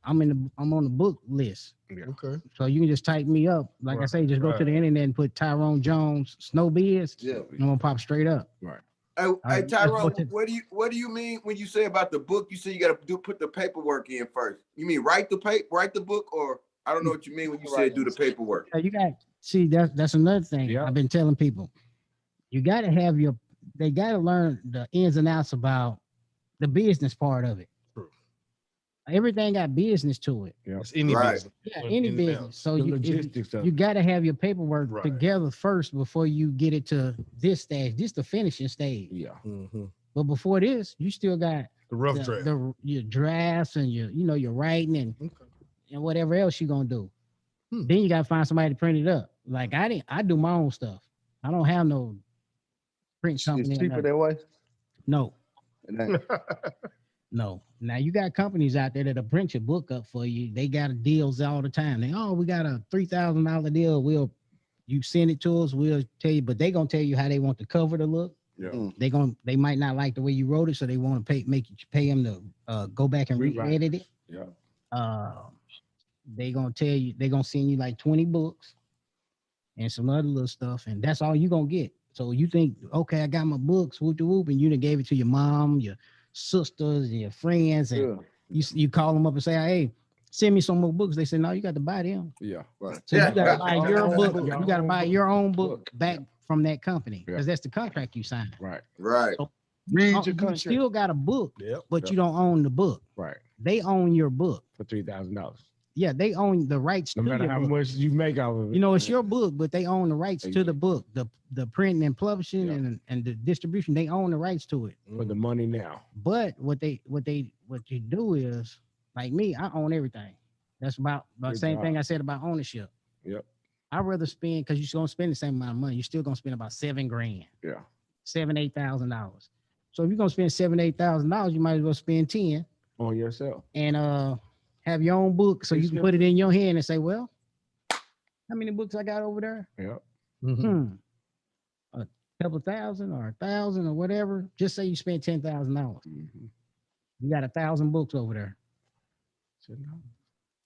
I'm on the book list. Okay. So you can just type me up. Like I Right, say, just go to the right. internet and put Tyrone Jones Snowbeards. Yeah. And I'm gonna pop straight up. Hey, right, let's Tyrone, go to- what do you mean when you say about the book? You say you got to put the paperwork in first. You mean write the book, or I don't know what you mean when you say do the paperwork. You got see that's another thing Yeah. I've been telling people. You got to have they got to learn the ins and outs about the business part of it. True. Everything got business to it. It's any Right. business. Yeah, In any and business. out. So the you logistics of you got to have your paperwork Right. together first before you get it to this stage. This the finishing stage. Yeah. Mhm. But before this, you still got The rough draft. your drafts and your writing and Okay. whatever else you gonna do. Hmm. Then you gotta find somebody to print it up. Like I do my own stuff. I don't have no print It's company. or cheaper nothing. that way. No, It ain't. no. Now you got companies out there that'll print your book up for you. They got deals all the time. We got a $3,000 deal. We'll you send it to us, we'll tell you, but they gonna tell you how they want the cover to look. Yeah. They might not like the way you wrote it, so they want to make you pay them to go back and re-edit it. Yeah. They gonna tell you, they gonna send you like 20 books and some other little stuff, and that's all you gonna get. So you think, okay, I got my books, whoop de whoop, and you done gave it to your mom, your sisters, and your friends, and you call them up and say, hey, send me some more books. They say, no, you got to buy them. Yeah. Right. So you gotta buy your book. You gotta buy your own book back from that company, because that's the contract you signed. Right. Right. So Read your you contract. still got a book, but Yep. you don't own the book. Right. They own your book. For $3,000. Yeah, they own the rights No to matter your how book. much you make out of it. You know, it's your book, but they own the rights to the book, the printing and publishing and the distribution. They own the rights to it. For the money now. But what you do is, like me, I own everything. That's about the same thing I said about ownership. Yep. I'd rather spend, because you're gonna spend the same amount of money. You're still gonna spend about $7,000. Yeah. $8,000. So if you're gonna spend $8,000, you might as well spend 10 On yourself. and have your own book, so you can put it in your hand and say, well, how many books I got over there? Yep. A couple thousand or 1,000 or whatever. Just say you spent $10,000. You got 1,000 books over there.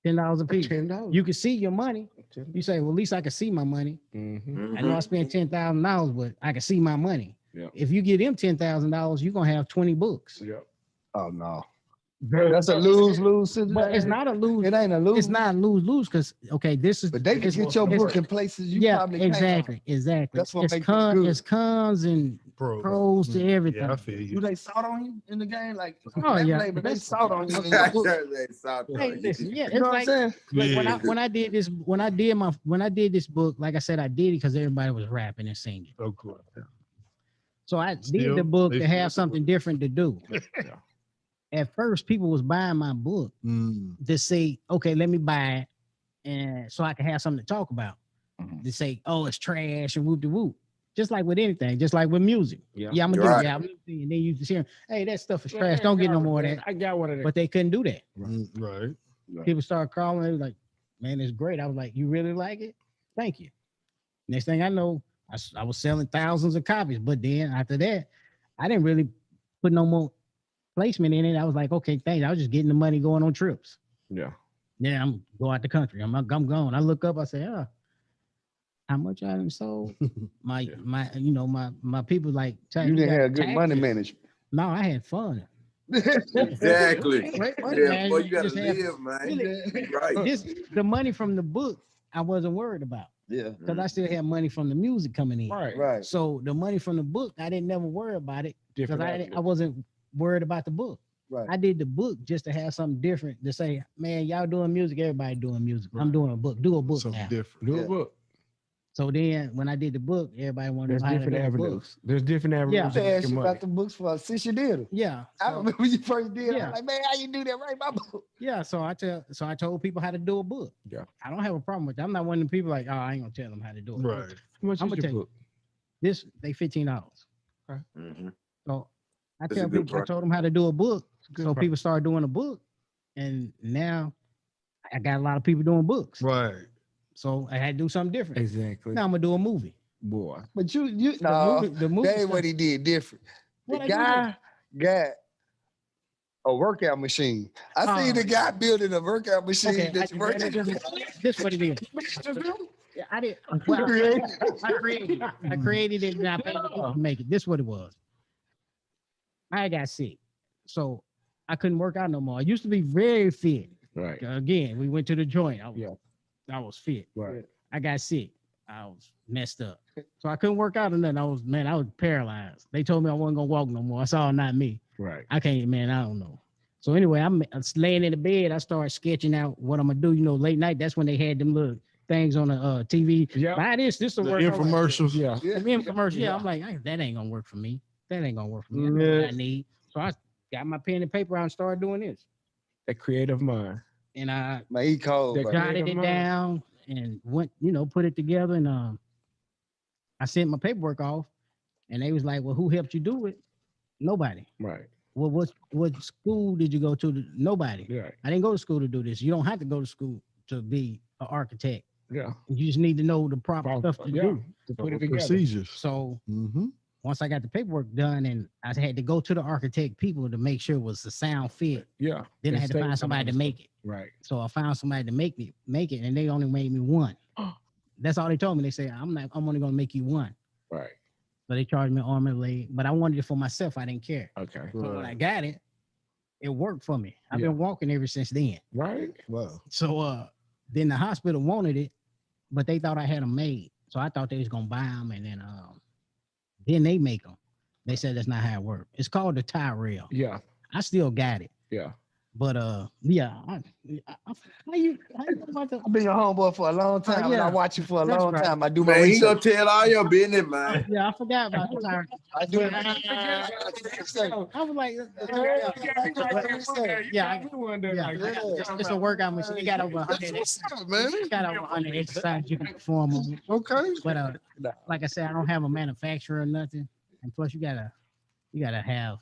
$10 a piece. $10. You can see your money. You say, well, at least I can see my money. I know I spent $10,000, but I can see my money. Yep. If you give them $10,000, you're gonna have 20 books. Yep. Oh no. That's a lose-lose situation. But it's not a lose. It ain't a lose. It's not lose-lose, because this is. But they can get your book in places you probably exactly. That's what it's makes it good. It's cons and pros to everything. Yeah, I feel you. Do they sought on you in the game? Like, Oh, yeah. but they sought on you. They sought on Hey, you. listen, yeah, You know what I'm saying? like when I did this book, like I said, I did it because everybody was rapping and singing. Of course. So I did Still, the book they to still have something different to do. At first, people was buying my book to say, okay, let me buy it, and so I can have something to talk about. To say, oh, it's trash and whoop de whoop. Just like with anything, just like with music. Yeah, I'm gonna Right. do it. And then you just hear, hey, that stuff is trash. Don't get no more of that. I got one of them. But they couldn't do that. Right. People started calling. They was like, man, it's great. I was like, you really like it? Thank you. Next thing I know, I was selling thousands of copies. But then after that, I didn't really put no more placement in it. I was like, okay, thanks. I was just getting the money going on trips. Yeah. Yeah, I'm go out the country. I'm gone. I look up, I say, how much I done sold? My people like, You didn't have good money management. No, I had fun. Exactly. Great money, Yeah, man. boy, You you gotta just have- live, man. Really, Right. the money from the book, I wasn't worried about, Yeah. because I still had money from the music coming in. Right. Right. So the money from the book, I didn't never worry about it, because Different. I wasn't worried about the book. Right. I did the book just to have something different to say, man, y'all doing music, everybody doing music. I'm doing a book. Do a book Something now. different. Do Yeah. a book. So then when I did the book, everybody wanted There's to know how to different do a book. avenues. There's different avenues. Yeah. to I asked making you money. about the books for since you did it. Yeah. I So, remember when you first did it. Yeah. I'm like, man, how you do that? Write my book. yeah. So I told people how to do a book. Yeah. I don't have a problem with that. I'm not one of the people like, oh, I ain't gonna tell them how to do it. Right. How much I'm is gonna your tell you. book? This they $15. Mhm. So I That's a tell good people, I price. told them how to do a book. good So price. people started doing a book, and now I got a lot of people doing books. Right. So I had to do something different. Exactly. Now I'm gonna do a movie. Boy. But you The no, movie that ain't stuff- what he did different. What The I do guy got a workout machine. I seen the guy building a workout machine Okay, that you worked this what it is. Yeah, I did. Well, I created it and I paid people to make it. This what it was. I got sick, so I couldn't work out no more. I used to be very fit. Right. Again, we went to the joint. Yeah. I was fit. Right. I got sick. I was messed up. So I couldn't work out or nothing. I was paralyzed. They told me I wasn't gonna walk no more. I saw not me. Right. I can't, man, I don't know. So anyway, I'm laying in the bed. I started sketching out what I'm gonna do. You know, late night, that's when they had them little things on the TV. Yeah. Buy this will The work. infomercials. Yeah. The infomercial. Yeah, I'm like, that ain't gonna work for me. That ain't gonna work for me. I know Yeah. what I need. So I got my pen and paper out and started doing this. That creative mind. And I Man, he cold. That bro. guy- jotted it mind. down and went, put it together. And I sent my paperwork off, and they was like, well, who helped you do it? Nobody. Right. Well, what school did you go to? Nobody. Right. I didn't go to school to do this. You don't have to go to school to be an architect. Yeah. You just need to know the proper stuff to do to put it together. Procedures. So once I got the paperwork done and I had to go to the architect people to make sure it was a sound fit. Yeah. Then I had to find somebody to make it. Right. So I found somebody to make it, and they only made me one. That's all they told me. They said, I'm only gonna make you one. Right. So they charged me arm and leg, but I wanted it for myself. I didn't care. Okay. So when I got it, it worked for me. I've been walking ever since then. Right. Wow. So then the hospital wanted it, but they thought I had them made. So I thought they was gonna buy them, and then they make them. They said that's not how it works. It's called the Tyrell. Yeah. I still got it. Yeah. But how you about to? I've been your homeboy for a long time. And I watch you for a long time. I do my Man, he research. gonna tell all your business, man. Yeah, I forgot about the Tyrell. I do it. I was like, it's a workout machine. You got over 100. Man. You got over 100 exercises you can perform on it. Okay. But like I said, I don't have a manufacturer or nothing. And plus, you gotta have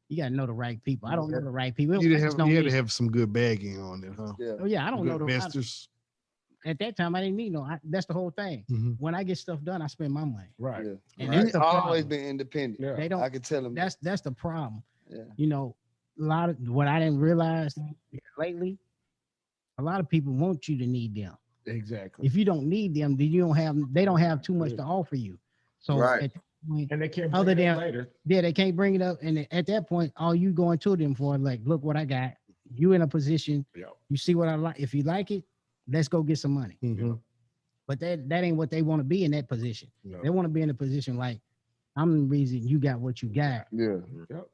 you gotta know the right people. I don't know the right people. You had to have some good bagging on it, huh? Yeah. Oh yeah, I don't know the investors. At that time, I didn't need that's the whole thing. Mm-hmm. When I get stuff done, I spend my money. Right. Yeah. And He's that's the always problem. been independent. Yeah. They don't. I can tell him. That's the problem. Yeah. You know, a lot of what I didn't realize lately. A lot of people want you to need them. Exactly. If you don't need them, then they don't have too much to offer you. So Right. at that point, And they can't other bring it than up later. yeah, they can't bring it up. And at that point, all you going to them for like, look what I got. You in a position. Yeah. You see what I like. If you like it, let's go get some money. Mm-hmm. But that ain't what they want to be in that position. No. They want to be in a position like, I'm the reason you got what you got. Yeah. Yep.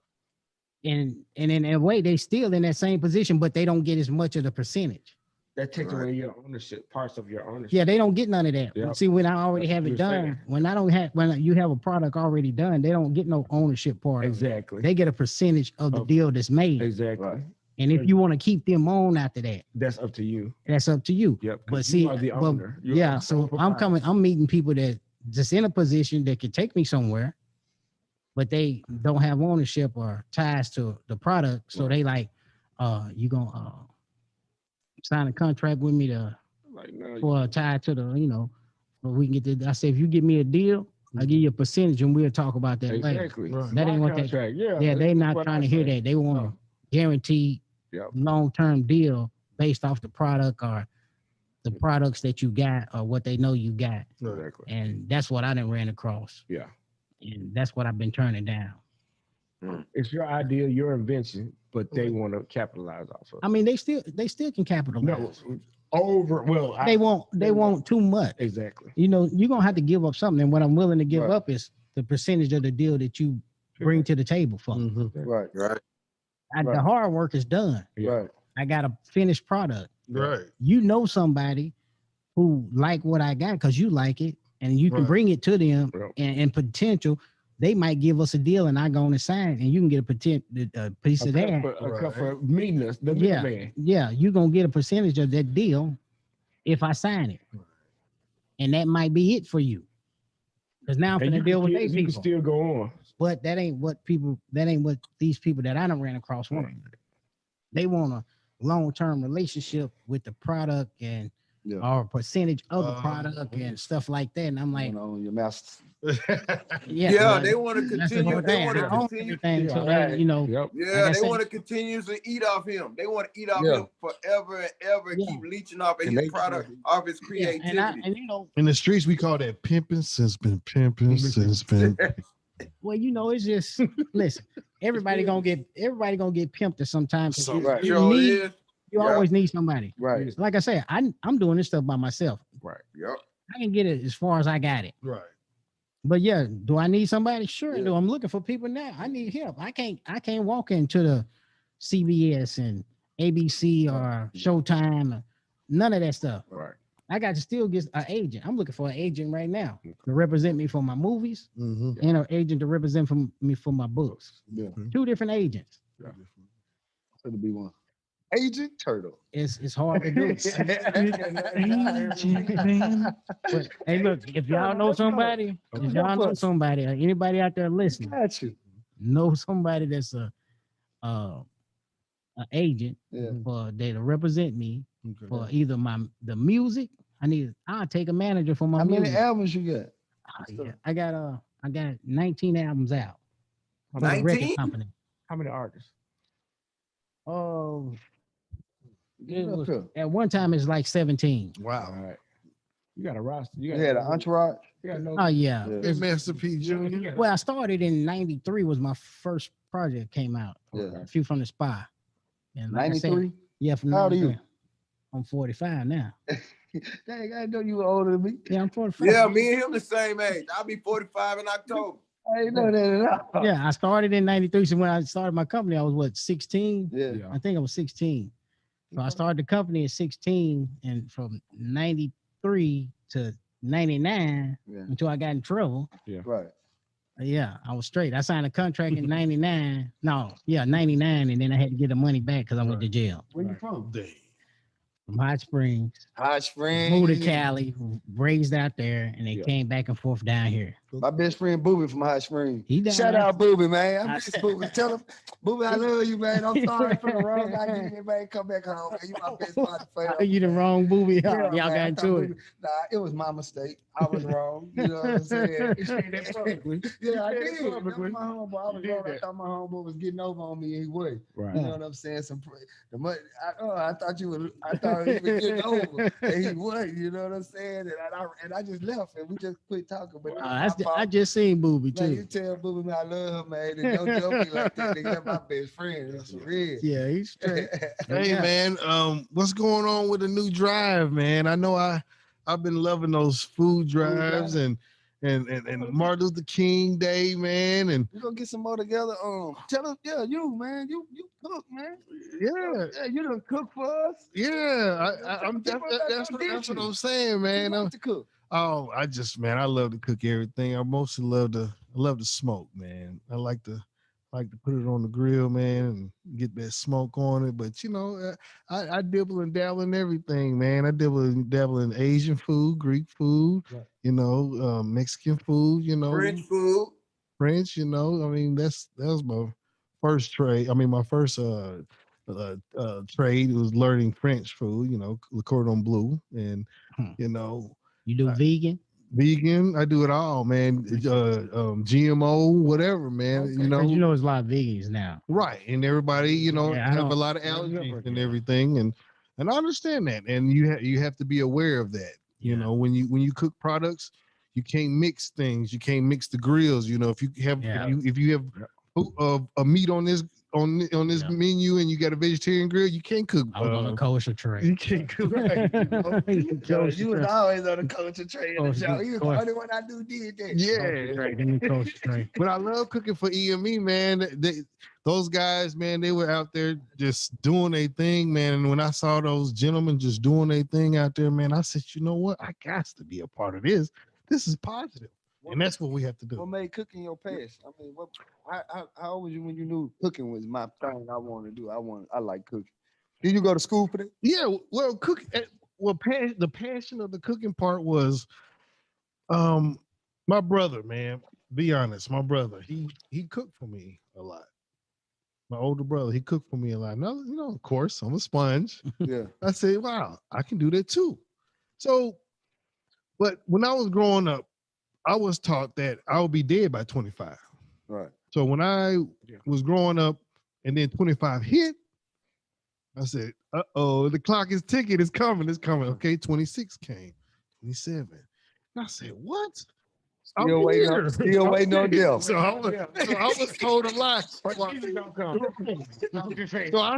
And in a way, they still in that same position, but they don't get as much of the percentage. That takes away your ownership, parts of your ownership. Yeah, they don't get none of that. Yep. See, when I already That's have what it you're done, saying. when you have a product already done, they don't get no ownership part. of it. Exactly. They get a percentage of the deal that's made. Exactly. Right. And if you want to keep them on after that, That's up to you. that's up to you. Yep. 'cause But you see, are the but owner. You're yeah, the so sole I'm meeting people that just in a position that can take me somewhere, but they don't have ownership or ties to the product. So they like, you gonna sign a contract with me Like, no, for a tie to the, but we can get I say, if you give me a deal, I'll give you a percentage and we'll talk about that later. exactly. Right. That ain't My what they, contract, yeah. yeah, they that's not what trying I to hear say. that. They want a guaranteed Yep. long-term deal based off the product or the products that you got or what they know you got. Exactly. And that's what I done ran across. Yeah. And that's what I've been turning down. It's your idea, your invention, but they want to capitalize off of it. I mean, they still can capitalize. No, well, They want too much. exactly. You're gonna have to give up something. And what I'm willing to give Right. up is the percentage of the deal that you bring to the table for me. Mm-hmm. Right. Right. The hard work is done. Yeah. Right. I got a finished product. Right. You know somebody who like what I got because you like it, and you can Right. bring it to them, Yep. and potential, they might give us a deal, and I go on the sign, and you can get a piece of that. A cup for meeting us, the Yeah. man. Yeah, you're gonna get a percentage of that deal if I sign it. And that might be it for you. Because now I'm And gonna you deal with can these people. still go on. But that ain't what these people that I done ran across want. They want a long-term relationship with the product and Yeah. or a percentage of the product and stuff like that. And I'm like, On your master. yeah, Yeah, they want to that's the continue. whole They thing. want I to own continue. everything, so Yeah. they, Yep. Yeah, Like I they said- want to continuously eat off him. They want to eat off Yeah. him forever and ever. Yeah. Keep leeching off of And his they- product, off his yeah, creativity. and In the streets, we call that pimping. Since been pimping. Since been. well, it's just listen. Everybody gonna get pimped at some time. 'cause So- Right. You Sure need, is. you Yeah. always need somebody. Right. Like I said, I'm doing this stuff by myself. Right. Yep. I can get it as far as I got it. Right. But yeah, do I need somebody? Sure I Yeah. do. I'm looking for people now. I need help. I can't walk into the CBS and ABC or Showtime, or none of that stuff. Right. I got to still get an agent. I'm looking for an agent right now to represent me for my movies Mm-hmm. and an agent to represent me for my books. Yeah. 2 different agents. It'll be one. Agent Turtle. It's hard to do. But, hey, look, if y'all know somebody, or anybody out there listening, Got you. know somebody that's a agent Yeah. for they to represent me Okay. for either the music I'll take a manager for my How many music. albums you got? Yeah. I got 19 albums out. For the 19? record company. How many artists? Oh, Get up here. at one time it's like 17. Wow. All right. You got a roster. You You got had an entourage? You got no. Oh yeah. Yeah. Hey, Master P Jr. Well, I started in '93 was my first project came out. Yeah. A few from the Spy. And like I said, 93? yeah, from How old are you? 93. I'm 45 now. Dang, I know you were older than me. Yeah, I'm 45. Yeah, me and him the same age. I'll be 45 in October. I ain't know that at all. Yeah, I started in '93. So when I started my company, I was what, 16? Yeah. I think I was 16. So I started the company at 16, and from '93 to '99 Yeah. until I got in trouble. Right. Yeah, I was straight. I signed a contract in '99. No, yeah, '99, and then I had to get the money back because I went to jail. Where you from? From Hot Springs, Hot Springs. moved to Cali, raised out there, and they came back and forth down here. My best friend Booby from Hot Springs. He down Shout there. out Booby, man. I miss Booby. Tell him, Booby, I love you, man. I'm sorry for the wrong idea, man. Come back home, man. You my best partner forever. You the wrong booby. Yeah, Y'all man, got I into thought it. Booby- Nah, it was my mistake. I was wrong. You know what I'm saying? Yeah, I did. That was my homeboy. I was wrong. I thought my homeboy was getting over on me, and he wasn't. Right. You know what I'm saying? I thought you were. I thought he was getting over, and he wasn't. You know what I'm saying? And I just left, and we just quit talking. But I just seen Booby man, you too. tell Booby, man, I love him, man. And don't joke me like that. Nigga, that's my best friend. That's for real. Yeah, he's straight. Hey man, what's going on with the new drive, man? I know I've been loving those food drives and Martin Luther King Day, man, and We're gonna get some more together. Tell us, yeah, you, man, you cook, man. yeah, You done cook for us. yeah. That's what I'm saying, man. You like to cook. Oh, I love to cook everything. I mostly love to smoke, man. I like to put it on the grill, man, and get that smoke on it. But you know, I dibble and dabble in everything, man. I dabble in Asian food, Greek food, you know, Mexican food, you know, French food. French, you know. I mean, that was my first trade. I mean, my first trade was learning French food, you know, le cordon bleu, and you know. You do vegan? Vegan, I do it all, man. GMO, whatever, man. Okay. You know, there's a lot of vegans now, right? And everybody, you know, Yeah, have a lot of allergies and everything, and I understand that, and you have to be aware of that. You know, when you cook products, you can't mix things. You can't mix the grills. You know, if you have a meat on this menu and you got a vegetarian grill, you can't cook. I was on a kosher tray. You can't cook. Right, You was always on the culture tray in the show. You was the only one I did that. Yeah. But I love cooking for EME, man. Those guys, man, they were out there just doing their thing, man. And when I saw those gentlemen just doing their thing out there, man, I said, you know what? I got to be a part of this. This is positive. And that's what we have to do. What made cooking your passion? I mean, how old was you when you knew cooking was my thing? I want to do. I like cooking. Did you go to school for that? Yeah, well, the passion of the cooking part was, my brother, man. Be honest, my brother, he cooked for me a lot. My older brother, he cooked for me a lot. Now, you know, of course, I'm a sponge. Yeah. I said, wow, I can do that too. So, but when I was growing up, I was taught that I would be dead by 25. Right. So when I was growing up and then 25 hit, I said, uh-oh, the clock is ticking. It's coming. Okay, 26 came, 27. And I said, what? Still waiting on death. So I was told a lie. So I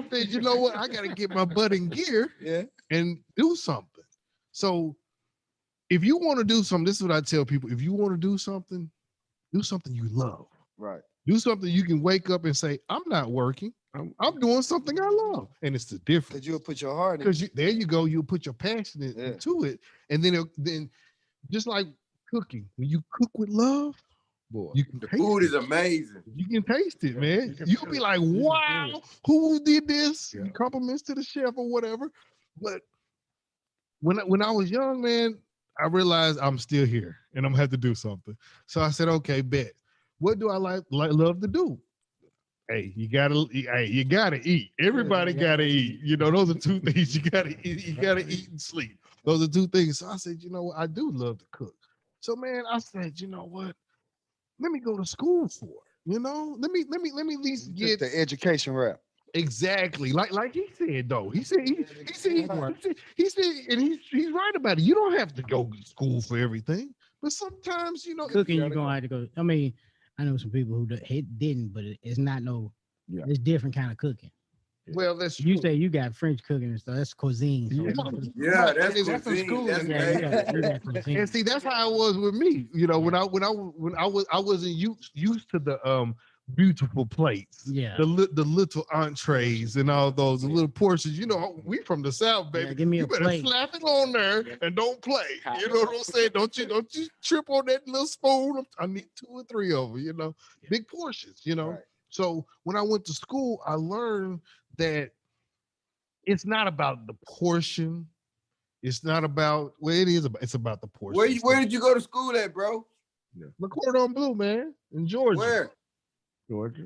said, you know what? I got to get my butt in gear and do something. So if you want to do something, this is what I tell people. If you want to do something you love. Right. Do something you can wake up and say, I'm not working. I'm doing something I love. And it's the difference. Because you'll put your heart in. Because there you go. You'll put your passion into it. And then just like cooking, when you cook with love, boy, you can The taste food it. is amazing. You can taste it, man. You'll be like, wow, who did this? Yeah. Compliments to the chef or whatever. But when I was young, man, I realized I'm still here and I'm gonna have to do something. So I said, okay, bet. What do I love to do? Hey, you gotta eat. Everybody gotta eat. You know, those are two things you gotta eat. You gotta eat and sleep. Those are two things. So I said, you know what? I do love to cook. So man, I said, you know what? Let me go to school for it. You know, let me at least get the education rap. exactly like he said though. He said, and he's right about it. You don't have to go to school for everything, but sometimes you know Cooking, you're gonna have to go. I mean, I know some people who didn't, but it's not no. Yeah. It's different kind of cooking. Well, that's You true. say you got French cooking and stuff. That's cuisine. So Yeah, that's That's in cuisine. school. That's yeah, you amazing. got cuisine. And see, that's how it was with me. You know, when I wasn't used to the beautiful plates, Yeah. the little entrees and all those little portions. You know, we from the South, baby. Yeah, give me you a better plate. slap it on there and don't play. You know what I'm saying? Don't you trip on that little spoon. I need 2 or 3 of them. You know, big portions. You know. Right. So when I went to school, I learned that it's not about the portion. It's not about it's about the portion. Where did you go to school at, bro? The Cordon Bleu, man, in Georgia. Where? Georgia.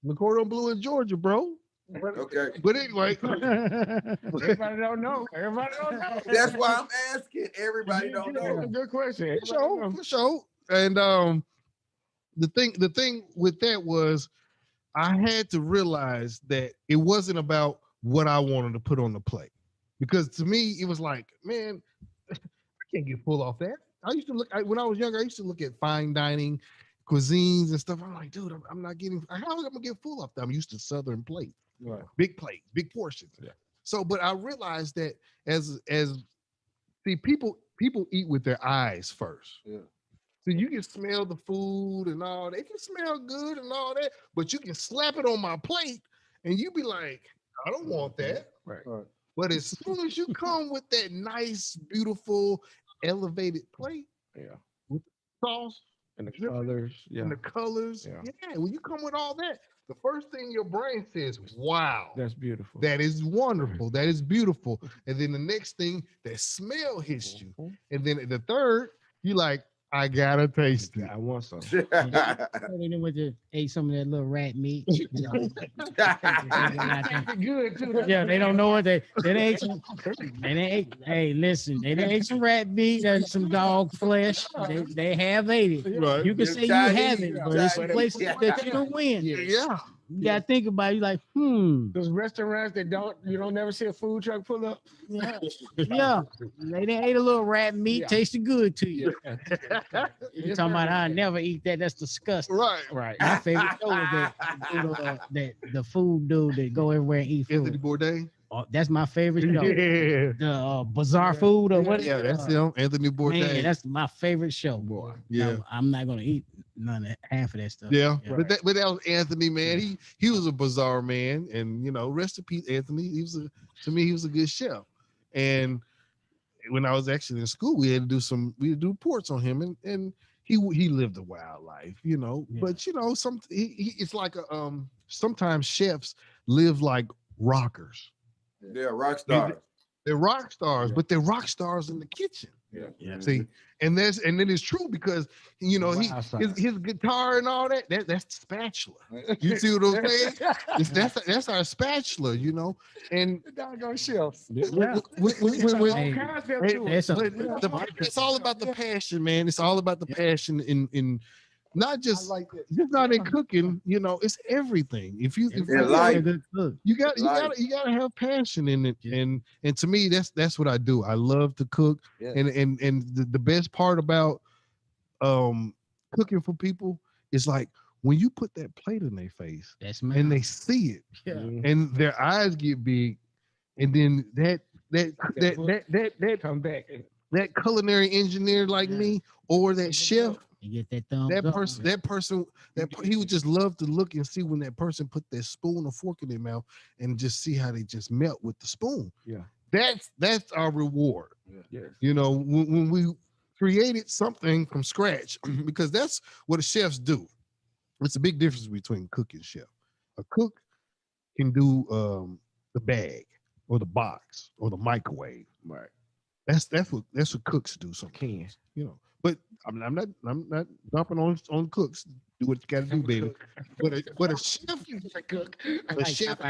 The Cordon Bleu in Georgia, bro. Okay. But anyway, Everybody don't know. Everybody don't know. That's why I'm asking. Everybody don't That's a know. good question. for sure. And the thing with that was I had to realize that it wasn't about what I wanted to put on the plate. Because to me, it was like, man, I can't get full off that. I used to when I was younger, I used to look at fine dining, cuisines and stuff. I'm like, dude, I'm not getting, how am I gonna get full off that? I'm used to Southern plates, big plates, big portions. Yeah. So, but I realized that see, people eat with their eyes first. Yeah. So you can smell the food and all that. It can smell good and all that, but you can slap it on my plate and you be like, I don't want that. Right. But as soon as you come with that nice, beautiful, elevated plate, with the sauce And the colors. and the colors, when you come with all that, the first thing your brain says, wow, That's beautiful. that is wonderful. That is beautiful. And then the next thing, that smell hits you. And then the third, you like, I gotta taste it. I want some. They went to ate some of that little rat meat. Good too. Yeah, they don't know what they ate some. Hey, listen, they ate some rat meat and some dog flesh. They have ate it. Right. You can say you haven't, but it's some places that you don't win. Yeah. You gotta think about it. You like, Those restaurants that you don't never see a food truck pull up. yeah. They ate a little rat meat, tasted good to you. You're talking about I never eat that. That's disgusting. Right. My favorite show was that the food dude that go everywhere and eat food. Anthony Bourdain. Oh, that's my favorite show. Yeah. The Bizarre Food or what? Yeah, that's him. Anthony Bourdain. Man, that's my favorite show, boy. Yeah. No, I'm not gonna eat half of that stuff. Yeah. But that was Anthony, man. He was a bizarre man, and rest in peace, Anthony. To me, he was a good chef. And when I was actually in school, we had to do reports on him, and he lived a wild life, But it's like sometimes chefs live like rockers. Yeah, rock stars. They're rock stars, but they're rock stars in the kitchen. Yeah. See, and then it's true because his guitar and all that's the spatula. You see what I'm saying? That's our spatula, and Doggone chefs. it's all about the passion, man. It's all about the passion in not just not in cooking, it's everything. If you gotta have passion in it. And to me, that's what I do. I love to cook. Yeah. And the best part about cooking for people is like when you put that plate in their face and they see it and their eyes get big, and then that come back. That culinary engineer like me or that chef. You get that thumb. That person, he would just love to look and see when that person put that spoon or fork in their mouth and just see how they just melt with the spoon. Yeah, that's our reward. Yes. When we created something from scratch, because that's what the chefs do. It's a big difference between cook and chef. A cook can do the bag or the box or the microwave. Right. That's what cooks do. Some can, But I'm not dumping on cooks. Do what you got to do, baby. But a chef, a chef,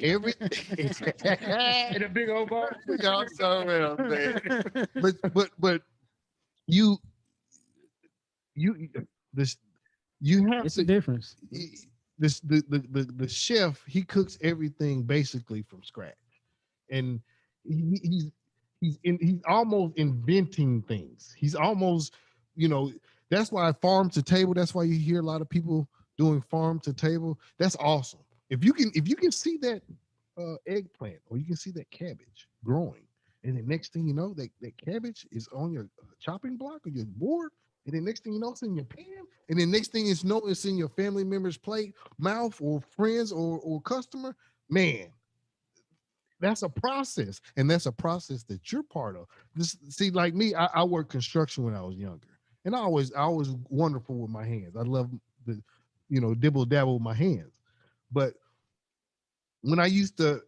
every In a big old bowl. y'all saw what I'm saying. But you have It's to a difference. the chef, he cooks everything basically from scratch, and he's almost inventing things. He's almost, that's why farm to table. That's why you hear a lot of people doing farm to table. That's awesome. If you can see that eggplant, or you can see that cabbage growing, and the next thing you know, that cabbage is on your chopping block or your board. And then next thing you know, it's in your pan. And then next thing is it's in your family member's plate, mouth, or friends, or customer. Man, that's a process. And that's a process that you're part of. See, like me, I worked construction when I was younger. And I was wonderful with my hands. I love the, dibble dabble with my hands. But when I used to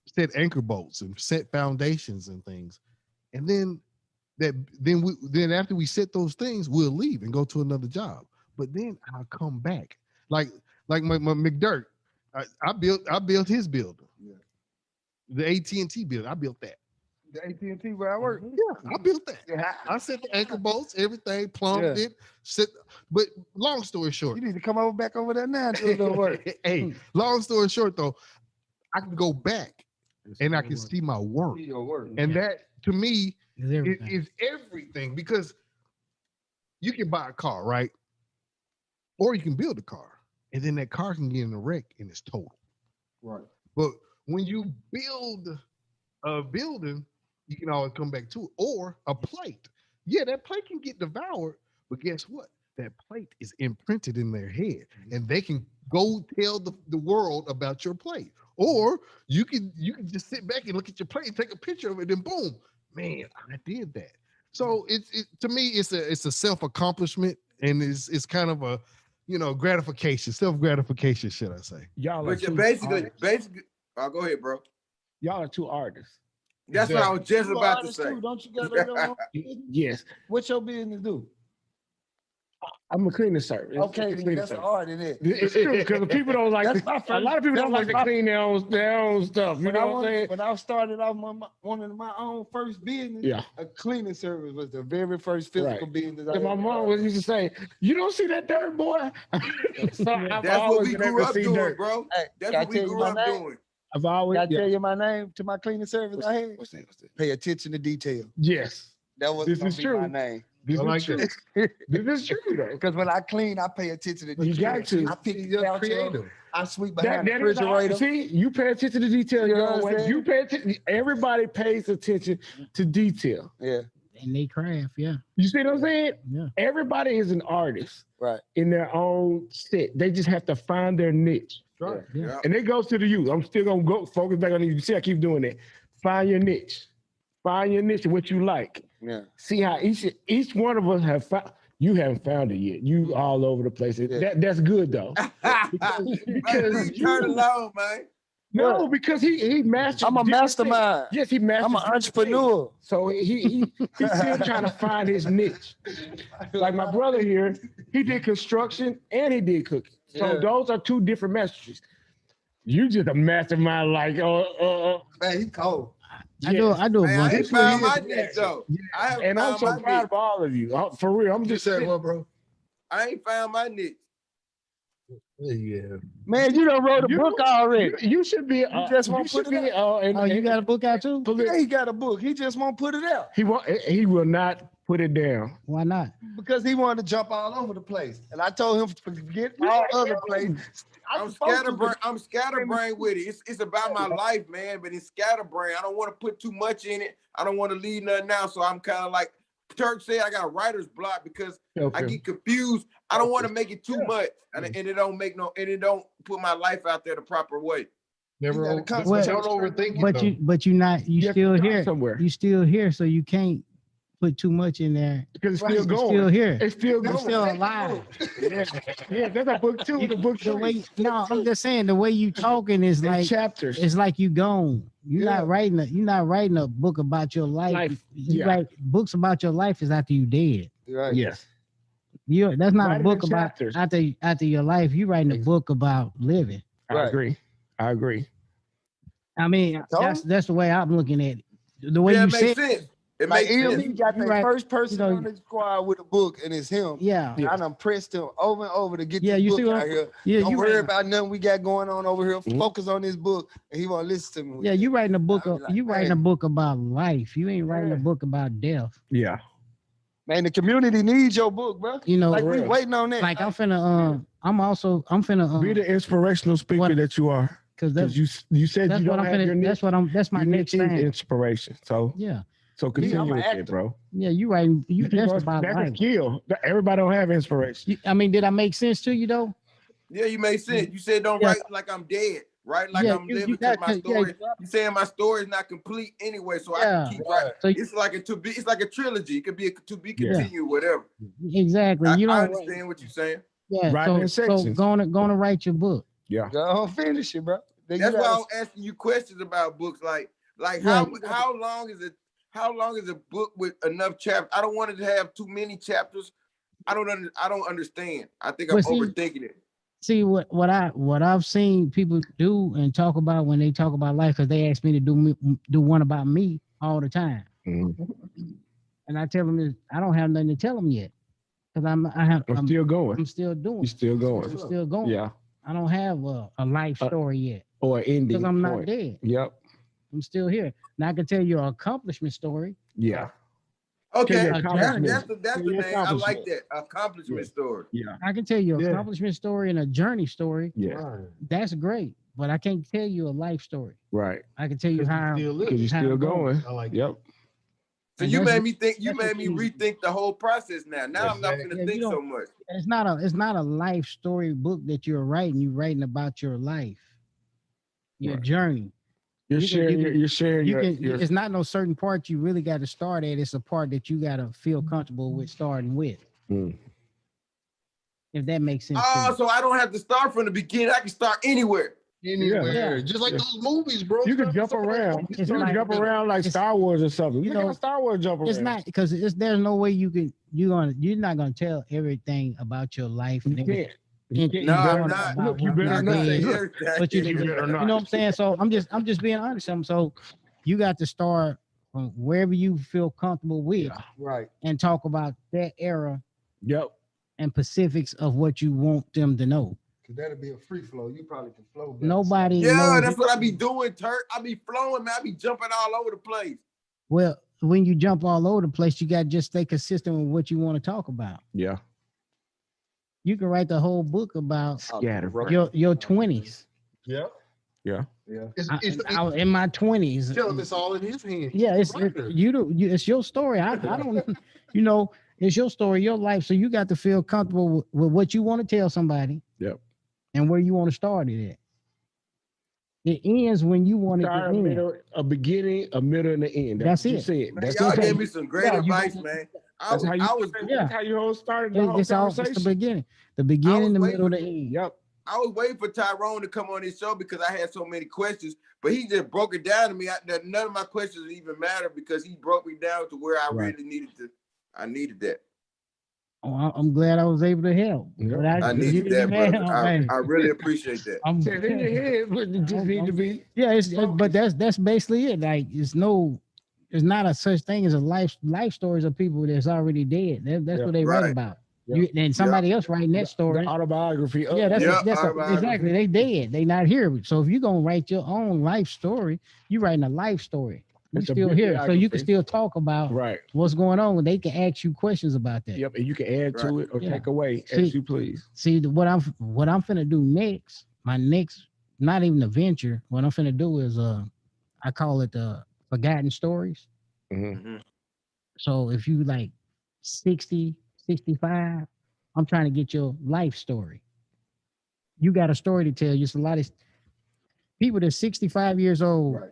set anchor bolts and set foundations and things, and then after we set those things, we'll leave and go to another job. But then I'll come back, like my McDirt. I built his building, the AT&T building. I built that. The AT&T where I work. Yeah, I built that. Yeah. I set the anchor bolts, everything, plumbed it. But long story short, You need to come back over there now and do a little work. hey, long story short though, I can go back and I can see my work, and that to me is everything, because you can buy a car, right? Or you can build a car, and then that car can get in a wreck and it's total. Right. But when you build a building, you can always come back to it. Or a plate. Yeah, that plate can get devoured, but guess what? That plate is imprinted in their head, and they can go tell the world about your plate. Or you can just sit back and look at your plate and take a picture of it, and boom, man, I did that. So to me, it's a self-accomplishment, and it's kind of a gratification, self-gratification, should I say? Y'all are But basically, oh, go ahead, bro. Y'all are two artists. That's what I was just about to say. Too, don't you got a Yes. What's your business do? I'm a cleaning service. Okay, then that's an art in it. It's true, because people don't like a lot of people don't like to clean their own stuff. You know what I'm saying? When I started off one of my own first business, a cleaning service was the very first physical business. And my mom used to say, "You don't see that dirt, boy." So that's what we grew up doing, dirt. bro. That's what we grew up doing. I've always. Can I tell you my name to my cleaning service I had? What's that? Pay attention to detail. Yes. That was my name. This is true. This is true though. Because when I clean, I pay attention to detail. You got to. I pick the couch up. I sweep behind the refrigerator. See, you pay attention to detail. You pay attention. Everybody pays attention to detail. Yeah. And they craft, yeah. You see what I'm saying? Yeah. Everybody is an artist, right? In their own set. They just have to find their niche. Right. Yeah. And it goes to the youth. I'm still gonna go focus back on you. See, I keep doing that. Find your niche. Find your niche, what you like. Yeah. See how each one of us have found. You haven't found it yet. You all over the place. Yeah. That's good though. because you turn it on, man. No, because he mastered. I'm a mastermind. Yes, he mastered. I'm an entrepreneur. So he's still trying to find his niche. Like my brother here, he did construction and he did cooking. So those are two different masters. You just a mastermind, like man, he cold. Yes. I do. Man, I ain't found my niche though. And I'm so proud of all of you. For real, I'm just saying, bro. I ain't found my niche. Yeah, man, you done wrote a book already. You should be. You just won't put it out. You got a book out too? Yeah, he got a book. He just won't put it out. He will not put it down. Why not? Because he wanted to jump all over the place, and I told him to forget all other places. I'm scatterbrained with it. It's about my life, man. But it's scatterbrained. I don't want to put too much in it. I don't want to leave nothing out. So I'm kind of like Turk said, I got a writer's block because I get confused. I don't want to make it too much, and it don't put my life out there the proper way. Never don't overthink it. But you still here somewhere. You still here, so you can't put too much in there because it's still going. Still here. It's still going. It's still alive. Yeah, that's a book too. I'm just saying the way you talking is like chapters. It's like you gone. You're not writing a book about your life. You write books about your life is after you dead. Right. Yes. That's not Writing a book in about chapters. after your life. You writing a book about living. I agree. I mean, that's the way I'm looking at it. The way Yeah, you it makes said, sense. It Like makes sense. EME got You the right. first person You know, on the squad with a book, and it's him. yeah, And I done pressed him over and over to get Yeah, this you book see what out I'm- here. yeah, Don't you worry right. about nothing we got going on over here. Focus on this book, and he won't listen to me. with yeah. that. You writing a book. I be like, You writing a man. book about life. You ain't writing a Yeah. book about death. Yeah. Man, the community needs your book, bro. You know, Like we real. waiting on that. like I'm finna. I'm finna. Be the inspirational speaker what- that you are. Because that's Because you said that's you what don't I'm have your finna. niche. That's my Your next niche is thing. inspiration. So Yeah, continue I'm an with actor. it, bro. yeah. You writing. That's about That's a life. skill. Everybody don't have inspiration. I mean, did I make sense to you though? Yeah, you made sense. You said don't Yeah. write like I'm dead. Write like Yeah, I'm you living got to my to- yeah, story. You saying my story is not complete anyway, so I Yeah. can keep writing. So It's like it's like a trilogy. It could be to be Yeah. continued, whatever. exactly. I You don't. understand what you're saying. Yeah. Writing in So sections. gonna write your book. Yeah. Go finish it, bro. Then you That's why gotta- I'm asking you questions about books. Like Yeah. how long is it? How long is a book with enough chapters? I don't want it to have too many chapters. I don't understand. I think I'm But see- overthinking it. See what I've seen people do and talk about when they talk about life, because they ask me to do one about me all the time, Mhm. and I tell them is I don't have nothing to tell them yet, because I'm still going. I'm still doing. You're still I'm going. still going. Yeah. I don't have a life story yet Or an ending. because I'm not point. dead. Yep. I'm still here. Now I can tell you an accomplishment story. Yeah. Okay, your that's accomplishments. the Tell your name. I like accomplishments. that accomplishment story. Yeah. I can tell you an Yeah. accomplishment story and a journey story. Yeah. That's great, but I can't tell you a life story. Right. I can tell you how. Because you're how still I'm going. I like Yep. So And you that's- made me think. You that's made what me you- rethink the whole process. Now I'm not Exactly. gonna Yeah, think you so don't- much. It's not a life story book that you're writing. You're writing about your life, your Right. journey. You're You can- sharing. you can- You're sharing. You your, can. your, It's not no certain part you really got to start at. It's a part that you got to feel comfortable with starting with. Mm. If that makes sense. to Oh, you. so I don't have to start from the beginning. I can start anywhere. Anywhere. Yeah. Just like Yeah. those movies, bro. You can jump around. It's You can like- jump around like it's- Star Wars or something. you You know, know, Star Wars jump around. It's not because there's no way you're not gonna tell everything about your life. You and everything. can't. You can't. No, You I'm better not. About Look, you what better you not. did. Look, But you You better know not. what I'm saying? So I'm just being honest. So you got to start from wherever you feel comfortable with Yeah. Right. and talk about that era Yep. and specifics of what you want them to know. Cause that'll be a free flow. You probably can flow better. Nobody Yeah, knows. that's what I be doing, Turk. I be flowing, man. I be jumping all over the place. Well, when you jump all over the place, you got to just stay consistent with what you want to talk about. Yeah. You can write the whole book about Scatter. your 20s. Yeah. Yeah. Yeah. I was in my 20s. Tell him it's all in his hands. Yeah, it's Writer. it's your story. I don't, it's your story, your life. So you got to feel comfortable with what you want to tell somebody. Yep. And where you want to start it at. It ends when you want it to Start, end. middle, a beginning, a middle, and an end. That's what it. You said. Man, That's y'all okay. gave me some great Yeah, you advice, got- man. I That's was, how you. I was, Yeah. That's how you whole started the whole It's all it's the conversation. beginning. The beginning, the waiting middle, for- the end. Yep. I was waiting for Tyrone to come on this show because I had so many questions, but he just broke it down to me. That none of my questions even matter because he broke me down to where I Right. really needed to. I needed that. Oh, I'm glad I was able to help. Yeah. But I needed you that, had- brother. hey, I really appreciate that. I'm- Said in your head, but it just need to be. yeah, but that's basically it. Like there's not a such thing as a life stories of people that's already dead. That's Yeah. what they Right. write about. Yeah. And somebody else writing that story. The autobiography. Of Yeah, that's Yeah, that's autobiography. exactly. They dead. They not here. So if you're gonna write your own life story, you writing a life story. You It's a still here, so you can bibliography. still talk about Right. what's going on. They can ask you questions about that. Yep. And you can add to it or Yeah. take away See- as you please. See what I'm finna do next. My next, not even a venture. What I'm finna do is I call it forgotten stories. Mhm. So if you like 60, 65, I'm trying to get your life story. You got a story to tell. Just a lot of people that's 65 years old, Right.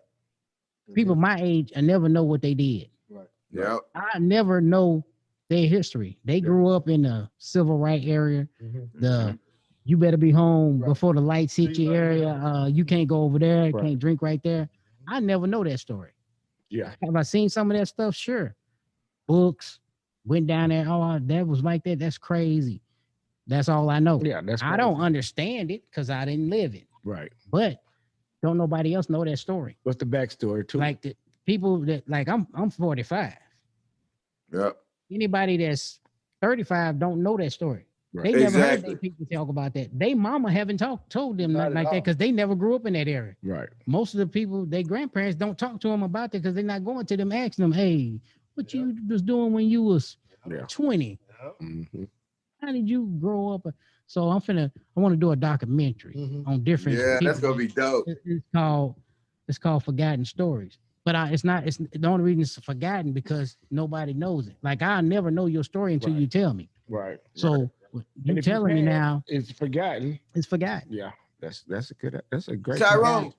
people my age, I never know what they did. Yeah. I never know their history. They grew up in the civil rights area. The you better be home Right. before the lights hit your area. You can't go over there. Right. Can't drink right there. I never know that story. Yeah. Have I seen some of that stuff? Sure. Books, went down there. Oh, that was like that. That's crazy. That's all I know. Yeah, that's I don't understand it because I didn't live it. right. But don't nobody else know that story. What's the backstory too? Like the people that like I'm 45. Yep. Anybody that's 35 don't know that story. Right. They never heard Exactly. their people talk about that. They mama haven't told them Not nothing at like that all. because they never grew up in that area. Right. Most of the people, their grandparents don't talk to them about that because they're not going to them asking them, hey, what you was doing when you was Yeah. 20? Mm-hmm. How did you grow up? So I want to do a documentary on different Yeah, that's people. gonna be dope. It's called Forgotten Stories. But it's the only reason it's forgotten because nobody knows it. Like I never know your story until Right. you tell me. Right. So And you if telling me can, now, it's forgotten. it's forgotten. Yeah. That's a great Tyrone,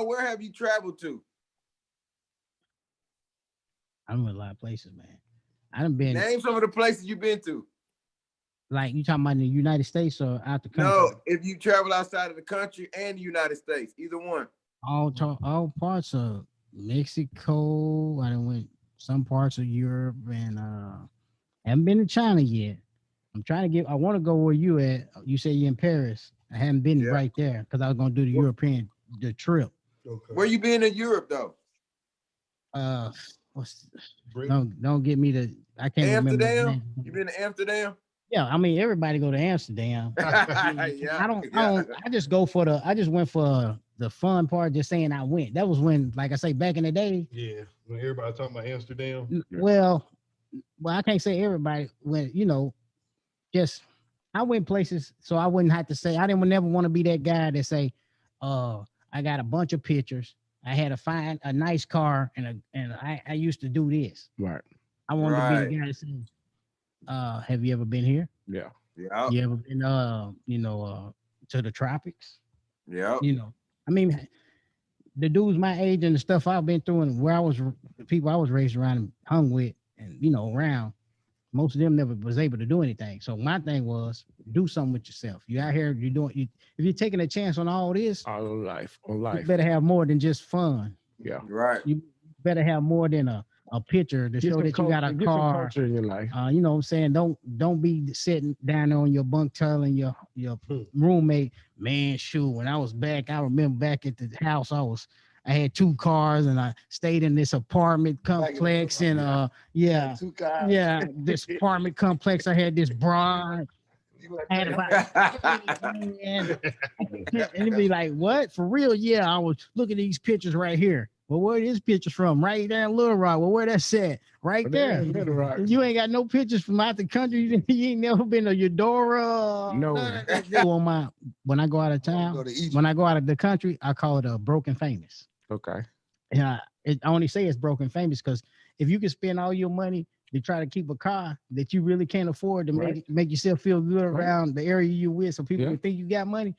where have you traveled to? I'm in a lot of places, man. I done been Name some of the places you've been to. like you talking about in the United States or out the country? No, if you travel outside of the country and the United States, either one. All parts of Mexico. I done went some parts of Europe and haven't been to China yet. I want to go where you at. You say you're in Paris. I haven't been Yeah. right there because I was gonna do the trip. Okay. Where you been in Europe though? Don't get me to I can't remember. the Amsterdam? name. You been to Amsterdam? Yeah, I mean everybody go to Amsterdam. Yeah, I just went for the fun part, just saying I went. That was when, like I say, back in the day. Yeah, when everybody talking about Amsterdam. Well, I can't say everybody when just I went places, so I wouldn't have to say I didn't never want to be that guy that say, I got a bunch of pictures. I had a nice car and I used to do this. Right. I wanted to be the guy that says, have you ever been here? Yeah. Yeah. You ever been to the tropics? Yeah. I mean, the dudes my age and the stuff I've been through and the people I was raised around and hung with and around, most of them never was able to do anything. So my thing was do something with yourself. You out here, if you're taking a chance on all this, On life. you better have more than just fun. Yeah. Right. You better have more than a picture to show that you got a Get some car. culture in your life. You know what I'm saying? Don't be sitting down there on your bunk telling your roommate, man, shoot, when I was back, I remember back at the house, I had 2 cars and I stayed in this apartment complex and this apartment complex. I had this broad. I had and it'd be like, what? For real? Yeah, I was looking at these pictures right here. Well, where is pictures from? Right there in Little Rock. Well, where that's at? Right there. Little Rock. You ain't got no pictures from out the country. You ain't never been to Eudora. No. When I go out of town, when I go out of the country, I call it a broken famous. Okay. And I only say it's broken famous because if you can spend all your money to try to keep a car that you really can't afford to make yourself feel good around the area you with, so people can think you got money,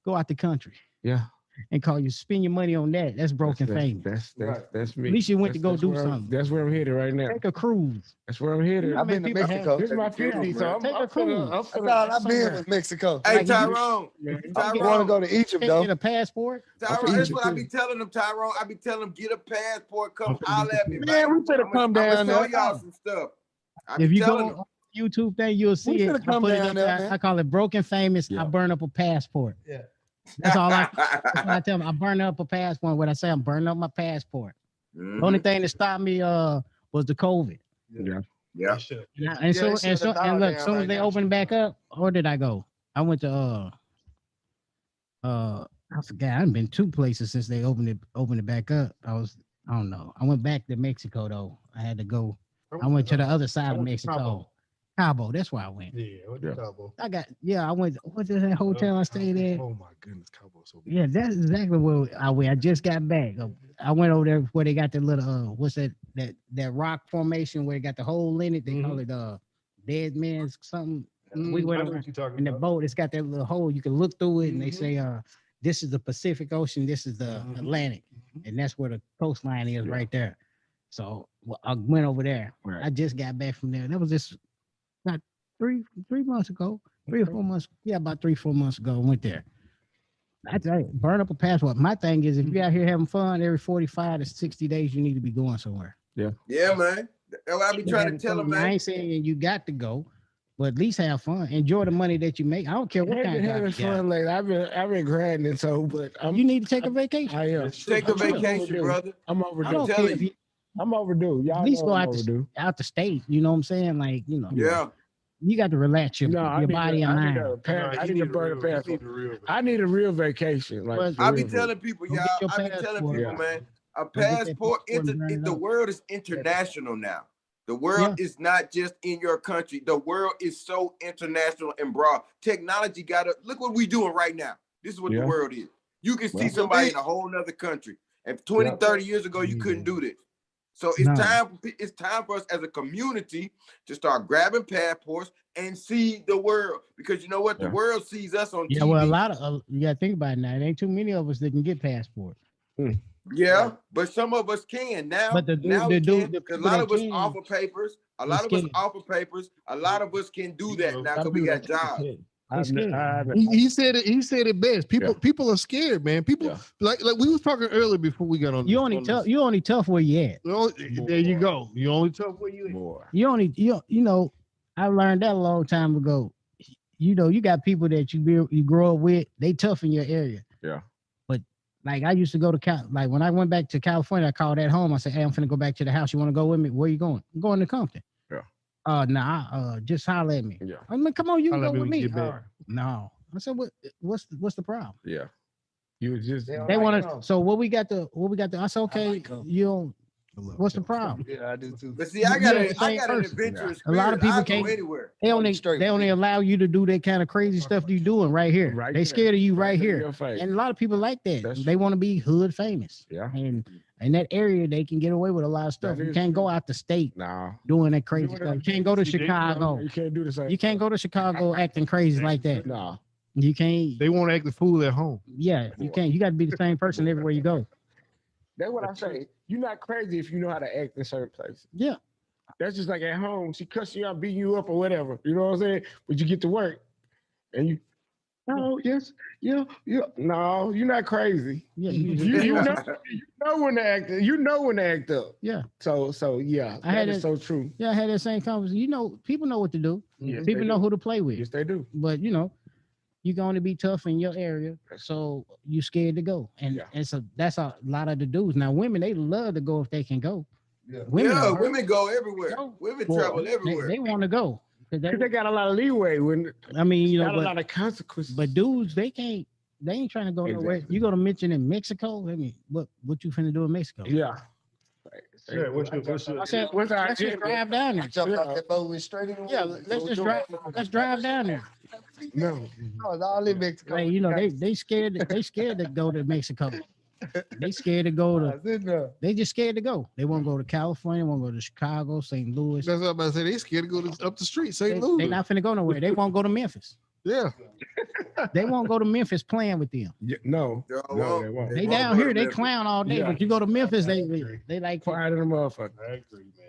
go out the country. Yeah. And spend your money on that. That's broken famous. That's me. At least you went to go do where something. That's where I'm headed right now. Take a cruise. That's where I'm headed. I've been to Mexico. This is my 50, so I'm Take a cruise. That's all I've been with Mexico. Hey, Like, Tyrone. I want to go to Egypt Get though. a passport. Tyrone, that's what I be telling them, Tyrone. I be telling them, get a passport, come holler at me. Man, we better come down I'ma show there. y'all some stuff. I be If you telling go them. on YouTube thing, you'll see We it. finna come I put it down up there, there. man. I call it broken famous. Yeah. I burn up a passport. Yeah. That's all that's what I tell them. I burn up a passport. What I say, I'm burning up my passport. Mhm. The only thing that stopped me was the COVID. Yeah. Yeah. And look, as soon as they opened back up, where did I go? I went to I forgot. I've been 2 places since they opened it back up. I don't know. I went back to Mexico though. I had to go. I went to the other side of Mexico. Cabo, that's where I went. Yeah, what the Cabo? I went to that hotel I stayed at. Oh my goodness, Cabo so big. Yeah, that's exactly where I went. I just got back. I went over there where they got the little what's that rock formation where they got the hole in it. They call it dead man's something. We went over in the boat. It's got that little hole. You can look through it, and they say this is the Pacific Ocean, this is the Atlantic, and that's where the coastline is right there. So I went over there. Right. I just got back from there. That was just about 3 months ago, 3 or 4 months. Yeah, about 3-4 months ago, I went there. I tell you, burn up a passport. My thing is, if you're out here having fun, every 45 to 60 days, you need to be going somewhere. Yeah, man. That's what I be trying to tell them, I man. ain't saying you got to go, but at least have fun. Enjoy the money that you make. I don't care what kind of having job you got. fun lately. I've been grinding, so but You need to take a vacation. I am. Take a vacation, brother. I'm I overdue. don't care if you I'm overdue. Y'all at least know go I'm out overdue. the state. You know what I'm saying? Like, you know. Yeah. You got to relax your body and mind. I need a burn passport. I need a real vacation. Like I be telling people, Go y'all. get your I be telling passport. people, man. A Go get that passport. passport and burn it The up. world is international now. The world is not just in your country. The world is so international and broad. Technology look what we doing right now. This is what the world is. You can see somebody in a whole nother country. And 20, 30 years ago, you couldn't do this. So it's time for us as a community to start grabbing passports and see the world. Because you know what? The world sees us on TV. Yeah, well, a lot of you got to think about it now. There ain't too many of us that can get passports. Yeah, but some of us can now. But a lot of us offer papers. A lot of us offer papers. A lot of us can do that now because we got jobs. He said it. He said it best. People are scared, man. People like we was talking earlier before we got on. You only tough where you at. There you go. You only tough where you at. You know. I learned that a long time ago. You know, you got people that you grow up with. They tough in your area. Yeah. But like I used to go to like when I went back to California, I called at home. I said, "Hey, I'm finna go back to the house. You want to go with me? Where you going? I'm going to Compton." Yeah. Just holler at me. Yeah. I mean, come on, you can go with me. No. I said, what's the problem? Yeah. You was just they want to. So what we got to. I said, okay, you don't. What's the problem? Yeah, I do too. But see, I got an adventurous spirit. A lot of people I'll can't go anywhere. They only allow you to do that kind of crazy stuff you doing right here. They scared of you right here. And a lot of people like that. They want to be hood famous. Yeah. And in that area, they can get away with a lot of stuff. You can't go out the state doing that crazy stuff. You can't go to Chicago. You can't do the same. You can't go to Chicago acting crazy like that. No. You can't. They won't act the fool at home. Yeah, you can't. You got to be the same person everywhere you go. That's what I say. You're not crazy if you know how to act in certain places. Yeah. That's just like at home. She cuss you out, beating you up or whatever. You know what I'm saying? But you get to work and you, no, yes, yeah. No, you're not crazy. Yeah. You know when to act. You know when to act up. Yeah. So yeah, that is so true. Yeah, I had that same conversation. You know, people know what to do. Yes, people know who to play with. Yes, they do. But you know, you can only be tough in your area, so you scared to go. And so that's a lot of the dudes. Now, women, they love to go if they can go. Yeah, women go everywhere. Women travel everywhere. They want to go. Because they got a lot of leeway. I mean, you know, got a lot of consequences. But dudes, they ain't trying to go nowhere. You go to mention in Mexico, I mean, what you finna do in Mexico? Yeah. Yeah, let's just drive down there. Yeah, let's drive down there. No, it's all in Mexico. Hey, you know, they scared to go to Mexico. They scared to go to. They just scared to go. They won't go to California. Won't go to Chicago, St. Louis. That's what I'm about to say. They scared to go up the street, St. Louis. They not finna go nowhere. They won't go to Memphis. Yeah. They won't go to Memphis playing with them. No, they won't. They down here, they clown all day. But you go to Memphis, they like quiet in the motherfucker.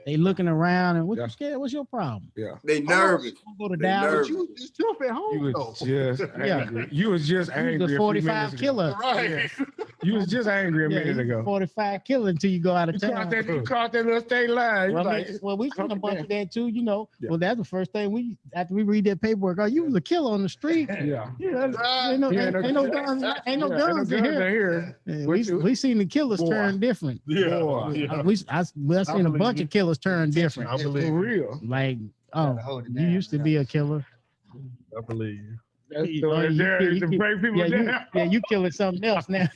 They looking around and what you scared? What's your problem? Yeah. They nervous. Go to Dallas. You was just tough at home. You was just angry. You was just angry. The 45 killer. Right. You was just angry a minute ago. 45 killer until you go out of town. You caught that little state line. Well, we seen a bunch of that too, you know. Yeah. Well, that's the first thing after we read that paperwork. Oh, you was a killer on the street. Yeah. Ain't no guns in here. We seen the killers turn different. Yeah. I seen a bunch of killers turn different. I believe. For real. Like, you used to be a killer. I believe you. You killing something else now.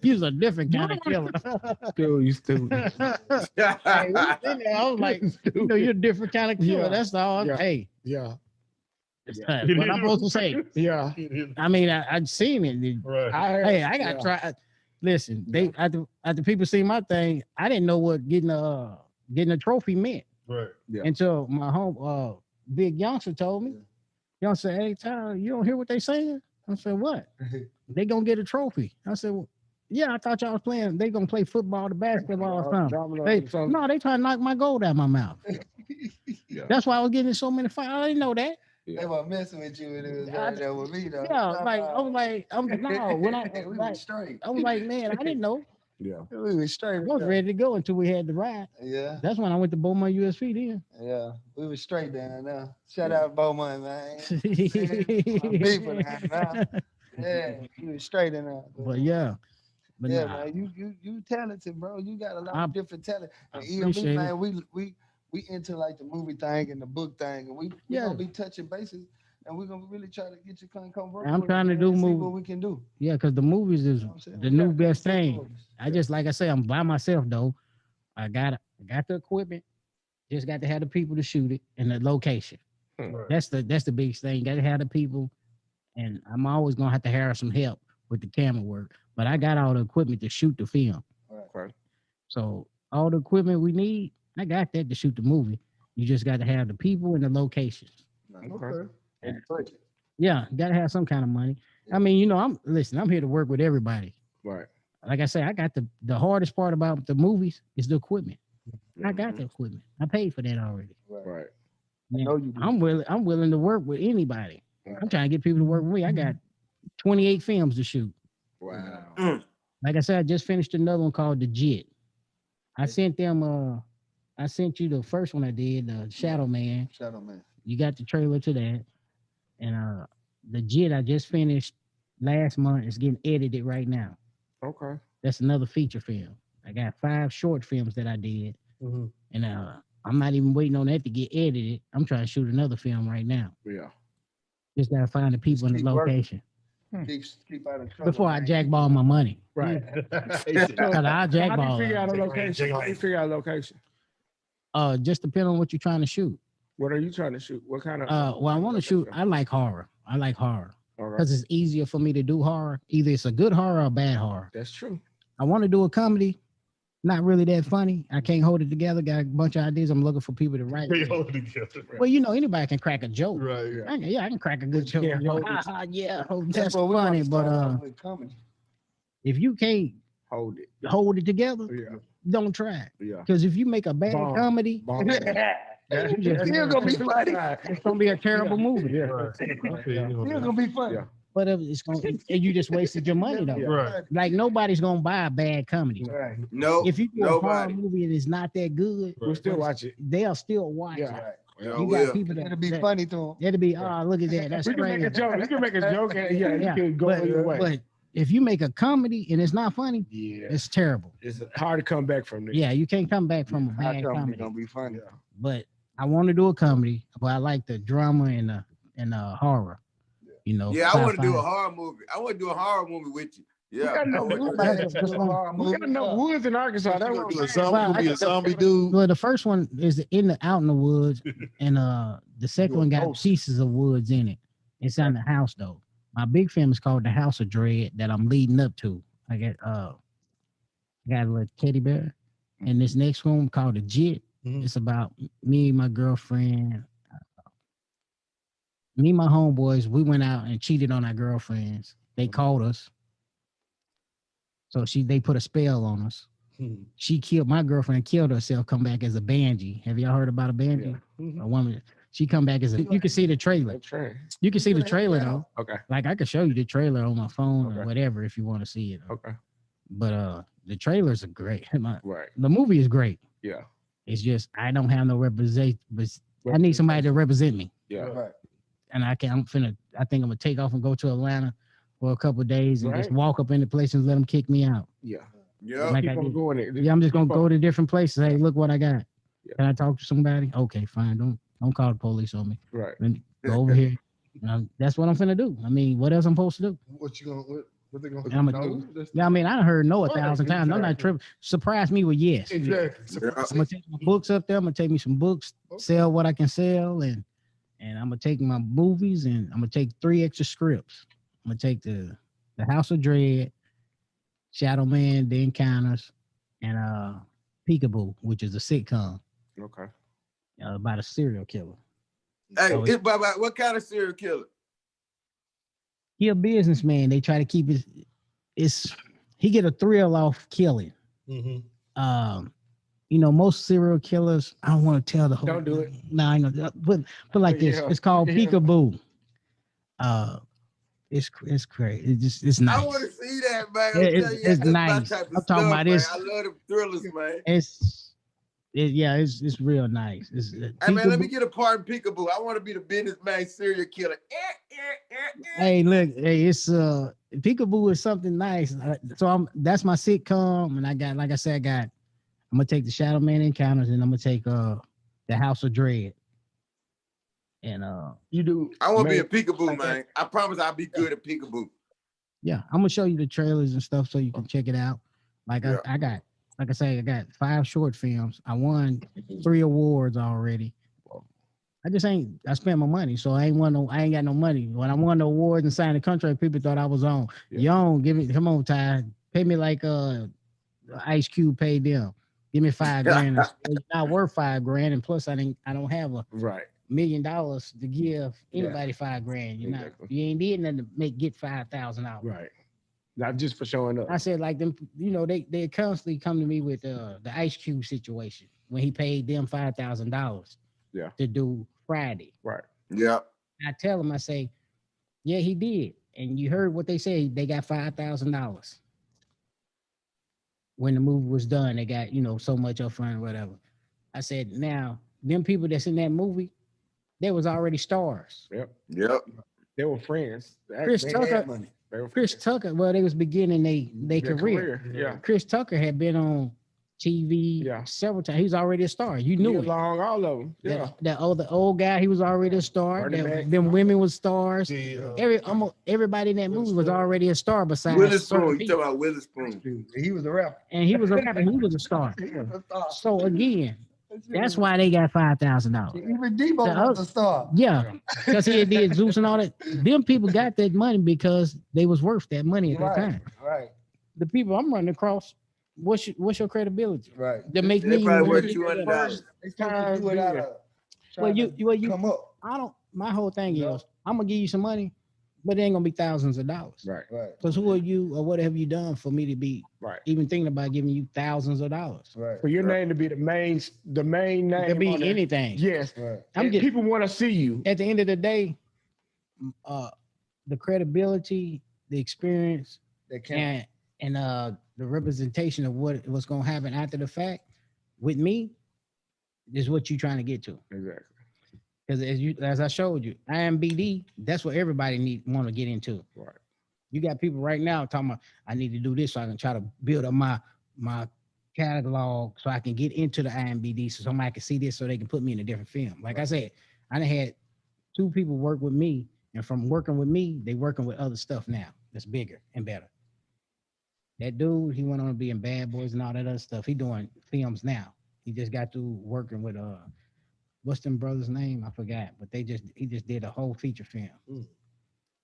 You're a different kind of killer. Dude, you stupid. I was like, you know, you're a different kind of killer. That's all. Yeah. Hey. Yeah. What I'm supposed to say. Yeah. I mean, I'd seen it. Right. I got to try. Listen, they after people see my thing, I didn't know what getting a trophy meant. Right. Yeah. Until my home big youngster told me. Youngster said, "Hey, Tyler, you don't hear what they saying?" I said, "What? They gonna get a trophy?" I said, "Well, yeah, I thought y'all was playing. They gonna play football, or basketball, or something." They trying to knock my gold out of my mouth. Yeah. That's why I was getting in so many fights. I didn't know that. They were messing with you and it was right there with me though. Yeah, like I was like, man, I didn't know. Yeah. We was straight. I was ready to go until we had the ride. Yeah. That's when I went to Beaumont USP then. Yeah. We was straight down there. Shout out Beaumont, man. My people down there. Yeah. We was straight in there. But yeah. But yeah, nah, man, you talented, bro. You got a lot of different talent. And EME, appreciate man, we into like the movie thing and the book thing, and we gonna be touching bases, and we're gonna really try to get you come work. I'm trying to do see movies. what we can do. Yeah, because the movies is the new best thing. Movies. I just like I say, I'm by myself though. I got the equipment. Just got to have the people to shoot it and the location. Right. That's the biggest thing. Got to have the people, and I'm always gonna have to hire some help with the camera work. But I got all the equipment to shoot the film. Right. So all the equipment we need, I got that to shoot the movie. You just got to have the people and the locations. Okay. Yeah, got to have some kind of money. I mean, you know, I'm here to work with everybody. Right. Like I say, I got the hardest part about the movies is the equipment. I got the equipment. I paid for that already. Right. Man, know you do. I'm willing to work with anybody. I'm trying to get people to work with me. I got 28 films to shoot. Wow. Like I said, I just finished another one called The Jit. I sent them I sent you the first one I did, the Shadow Man. Shadow Man. You got the trailer to that. And The Jit I just finished last month. It's getting edited right now. Okay. That's another feature film. I got 5 short films that I did. Mm-hmm. And I'm not even waiting on that to get edited. I'm trying to shoot another film right now. Yeah. Just gotta find the people in the location. Keep out of trouble. Before I jackball my money. Right. Cause I'll jackball. How do you figure out a location? How do you figure out a location? Just depending on what you're trying to shoot. What are you trying to shoot? What kind of? Well, I want to shoot. I like horror. All Because it's easier for me to do horror. Either it's a good horror or a bad horror. That's true. I want to do a comedy. Not really that funny. I can't hold it together. Got a bunch of ideas. I'm looking for people to write. Hold it together. Well, you know, anybody can crack a joke. Right. I can crack a good joke. Yeah, That's what we funny. wanna start But off with comedy. if you can't Hold it. hold it together, Yeah. don't try. Yeah. Because if you make a bad Bomb. comedy, Bomb. it's Still gonna be funny. it's gonna be a terrible movie. Yeah. Still gonna be funny. Yeah. But it's gonna, and you just wasted your money though. Right. Like nobody's gonna buy a bad comedy. Right. No, If you do a horror nobody. movie and it's not that good, We'll still watch it. they'll still watch Yeah. it. Yeah, You will. got people It'll that be funny to him. It'll be look at that. That's We can crazy. make a joke. You can make a joke and you can go either way. But if you make a comedy and it's not funny, Yeah. it's terrible. It's hard to come back from this. Yeah, you can't come back from a How bad come comedy. it's gonna be funny? But I want to do a comedy, but I like the drama and the horror. You know. Yeah, I want to do a sci-fi. horror movie. I want to do a horror movie with you. We Yeah. got no That's we got no woods in Arkansas. That Gonna be was a zombie dude. Well, the first one is out in the woods, and the second one got pieces of woods in it. It's on the house though. My big film is called The House of Dread that I'm leading up to. I got a little teddy bear, and this next one called The Jit. Mhm. It's about me and my girlfriend. Me and my homeboys, we went out and cheated on our girlfriends. They caught us. So they put a spell on us. She killed my girlfriend, killed herself, come back as a banshee. Have y'all heard about a banshee? A woman. She come back as you can see the trailer. You can see the trailer though. Okay. Like I could show you the trailer on my phone Okay. or whatever if you want to see it. Okay. But the trailers are great. Right. The movie is great. Yeah. It's just I don't have no representation. I need somebody to represent me. Yeah. Right. And I think I'm gonna take off and go to Atlanta for a couple of days and just Right. walk up into places and let them kick me out. Yeah. Yeah. Like Keep I on did. going there. Yeah, I'm just gonna go to different places. Hey, look what I got. Yeah. Can I talk to somebody? Okay, fine. Don't call the police on me. Right. Let me go over here. That's what I'm finna do. I mean, what else I'm supposed to do? What you gonna what they gonna I'm do? gonna No, that's- Yeah, I mean, I done heard no a Right, thousand times. I'm not exactly. tripping. Surprise me with yes. Exactly. Yeah. I'm gonna take my books up there. I'm gonna take me some books, sell what I can sell, and I'm gonna take my movies, and I'm gonna take 3 extra scripts. I'm gonna take the House of Dread, Shadow Man, The Encounters, and Peekaboo, which is a sitcom Okay. about a serial killer. Hey, So what kind of serial killer? He a businessman. They try to keep he get a thrill off killing. You know, most serial killers, I don't want to tell the whole. Don't do it. No, I know. But like this, Yeah. it's called Yeah. Peekaboo. It's crazy. It's nice. I want to see that, man. It's nice. I'm talking about this. I love the thrillers, man. It's real nice. Hey, man, let me get a part in Peekaboo. I want to be the businessman serial killer. Hey, look, hey, it's Peekaboo is something nice. So that's my sitcom, and I got, like I said, I'm gonna take the Shadow Man Encounters, and I'm gonna take the House of Dread. And you do. I want to be a Peekaboo, man. I promise I'll be good at Peekaboo. Yeah, I'm gonna show you the trailers and stuff so you can check it out. Like I got, like I say, I got 5 short films. I won 3 awards already. I spent my money, so I ain't got no money. When I won the awards and signed the contract, people thought I was on. Come on, Ty, pay me like Ice Cube paid them. Give me $5 grand. It's not worth $5 grand, and plus I don't have a $1 million to give anybody $5 grand. You ain't did nothing to get $5,000. Right. Not just for showing up. I said like them, they constantly come to me with the Ice Cube situation when he paid them $5,000 to do Friday. Right. Yeah. I tell them, I say, yeah, he did. And you heard what they said, they got $5,000. When the movie was done, they got, so much upfront or whatever. I said, now, them people that's in that movie, they was already stars. Yep. They were friends. Chris Tucker, well, they was beginning their career. Yeah. Chris Tucker had been on TV several times. He was already a star. You knew it. Along all of them. Yeah. The old guy, he was already a star. Them women was stars. Almost everybody in that movie was already a star besides Witherspoon. You talking about Witherspoon. He was a rapper. And he was a rapper. He was a star. So again, that's why they got $5,000. Even Debo was a star. Yeah, because he did Zeus and all that. Them people got that money because they was worth that money at that time. Right. The people I'm running across, what's your credibility? Right. That make me probably worth $200. They trying to do it out of. Well, you come up. My whole thing is, I'm gonna give you some money, but it ain't gonna be thousands of dollars. Right. Because who are you, or what have you done for me to be even thinking about giving you thousands of dollars? Right. For your name to be the main name. It could be anything. Yes. Right. People want to see you. At the end of the day, the credibility, the experience, and the representation of what's gonna happen after the fact with me is what you're trying to get to. Exactly. Because as I showed you, IMBD, that's what everybody want to get into. Right. You got people right now talking about, I need to do this so I can try to build up my catalog so I can get into the IMBD so somebody can see this so they can put me in a different film. Like I said, I done had 2 people work with me, and from working with me, they working with other stuff now that's bigger and better. That dude, he went on to be in Bad Boys and all that other stuff. He doing films now. He just got through working with what's them brothers' name? I forgot, but he just did a whole feature film.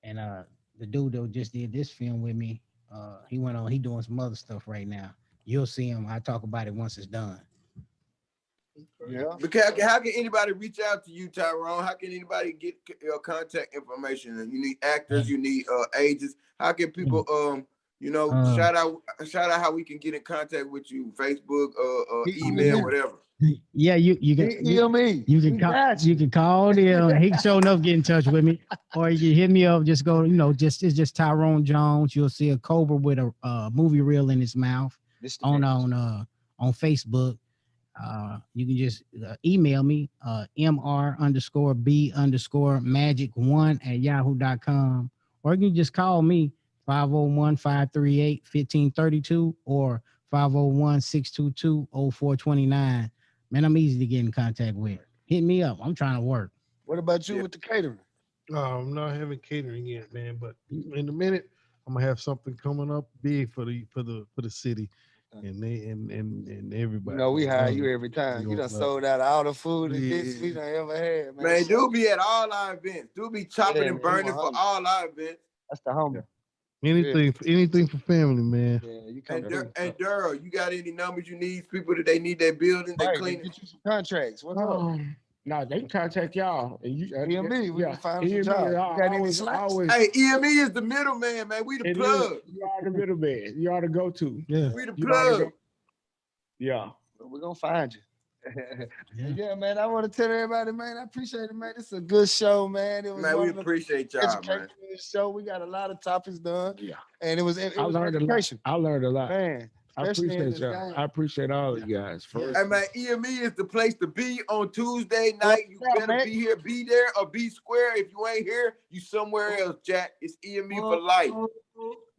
And the dude that just did this film with me, he doing some other stuff right now. You'll see him. I talk about it once it's done. Yeah. Because how can anybody reach out to you, Tyrone? How can anybody get your contact information? You need actors, you need agents. How can people shout out how we can get in contact with you? Facebook, email, whatever. Yeah, you can EME. You can call them. He can show enough get in touch with me, or you can hit me up. Just go, it's just Tyrone Jones. You'll see a cobra with a movie reel in his mouth on Facebook. You can just email me mr_b_magic1@yahoo.com, or you can just call me 501-538-1532 or 501-622-0429. Man, I'm easy to get in contact with. Hit me up. I'm trying to work. What about you with the catering? I'm not having catering yet, man. But in a minute, I'm gonna have something coming up big for the city, and everybody. We hire you every time. You done sold out all the food and this we done ever had, man. Man, do be at all our events. Do be chopping and burning for all our events. That's the homie. Anything for family, man. Yeah, you come and Daryl, you got any numbers you need? People that they need their building, they clean. Get you some contracts. What's up? No, they can contact y'all. And you, EME, we can find some jobs. You got any slacks? Hey, EME is the middleman, man. We the plug. You are the middleman. You are the go-to. Yeah. We the plug. Yeah. We're gonna find you. Yeah, man. I want to tell everybody, man, I appreciate it, man. This is a good show, man. It was Man, we one of the appreciate y'all, man. educational show. We got a lot of topics done. Yeah. And it was I learned a lot. I learned a lot. Man, I appreciate y'all. I appreciate all of you guys. Hey man, EME is the place to be on Tuesday night. You better be here, be there, or be square. If you ain't here, you somewhere else, Jack. It's EME for life.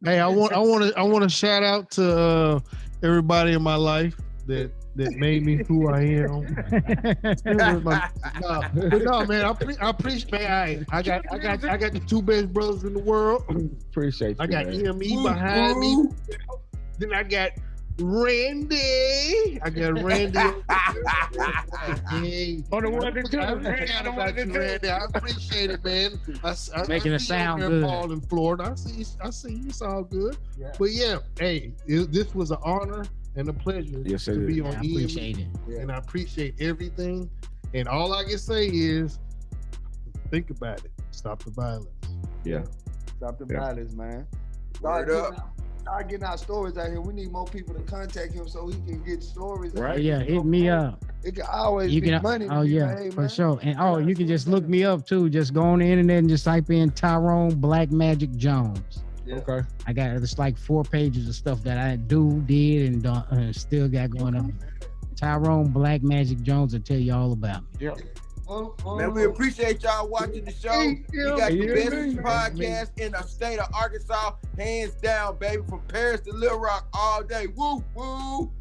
Hey, I want to shout out to everybody in my life that made me who I am. No, man, I appreciate, man. I got the two best brothers in the world. Appreciate you. I got man. EME behind me. Then I got Randy. Hey, On the one to do. Randy. I appreciate it, man. I Making it sound good. Paul in Florida. I see you. It's all good. Yeah. But yeah, hey, this was an honor and a pleasure to be on I appreciate it. And I appreciate everything. And all I can say is, think about it. Stop the violence. Yeah. Stop the violence, man. Start getting our stories out here. We need more people to contact him so he can get stories. Right. Yeah, hit me up. It can always be money. Oh yeah, made, for man. sure. And you can just look me up too. Just go on the internet and just type in Tyrone Black Magic Jones. Yeah. Okay. I got it's like 4 pages of stuff that I did, and still got going on. Tyrone Black Magic Jones will tell you all about me. Yeah. Man, we appreciate y'all watching the show. We got the best podcast in the state of Arkansas, hands down, baby, from Paris to Little Rock all day. Woo, woo.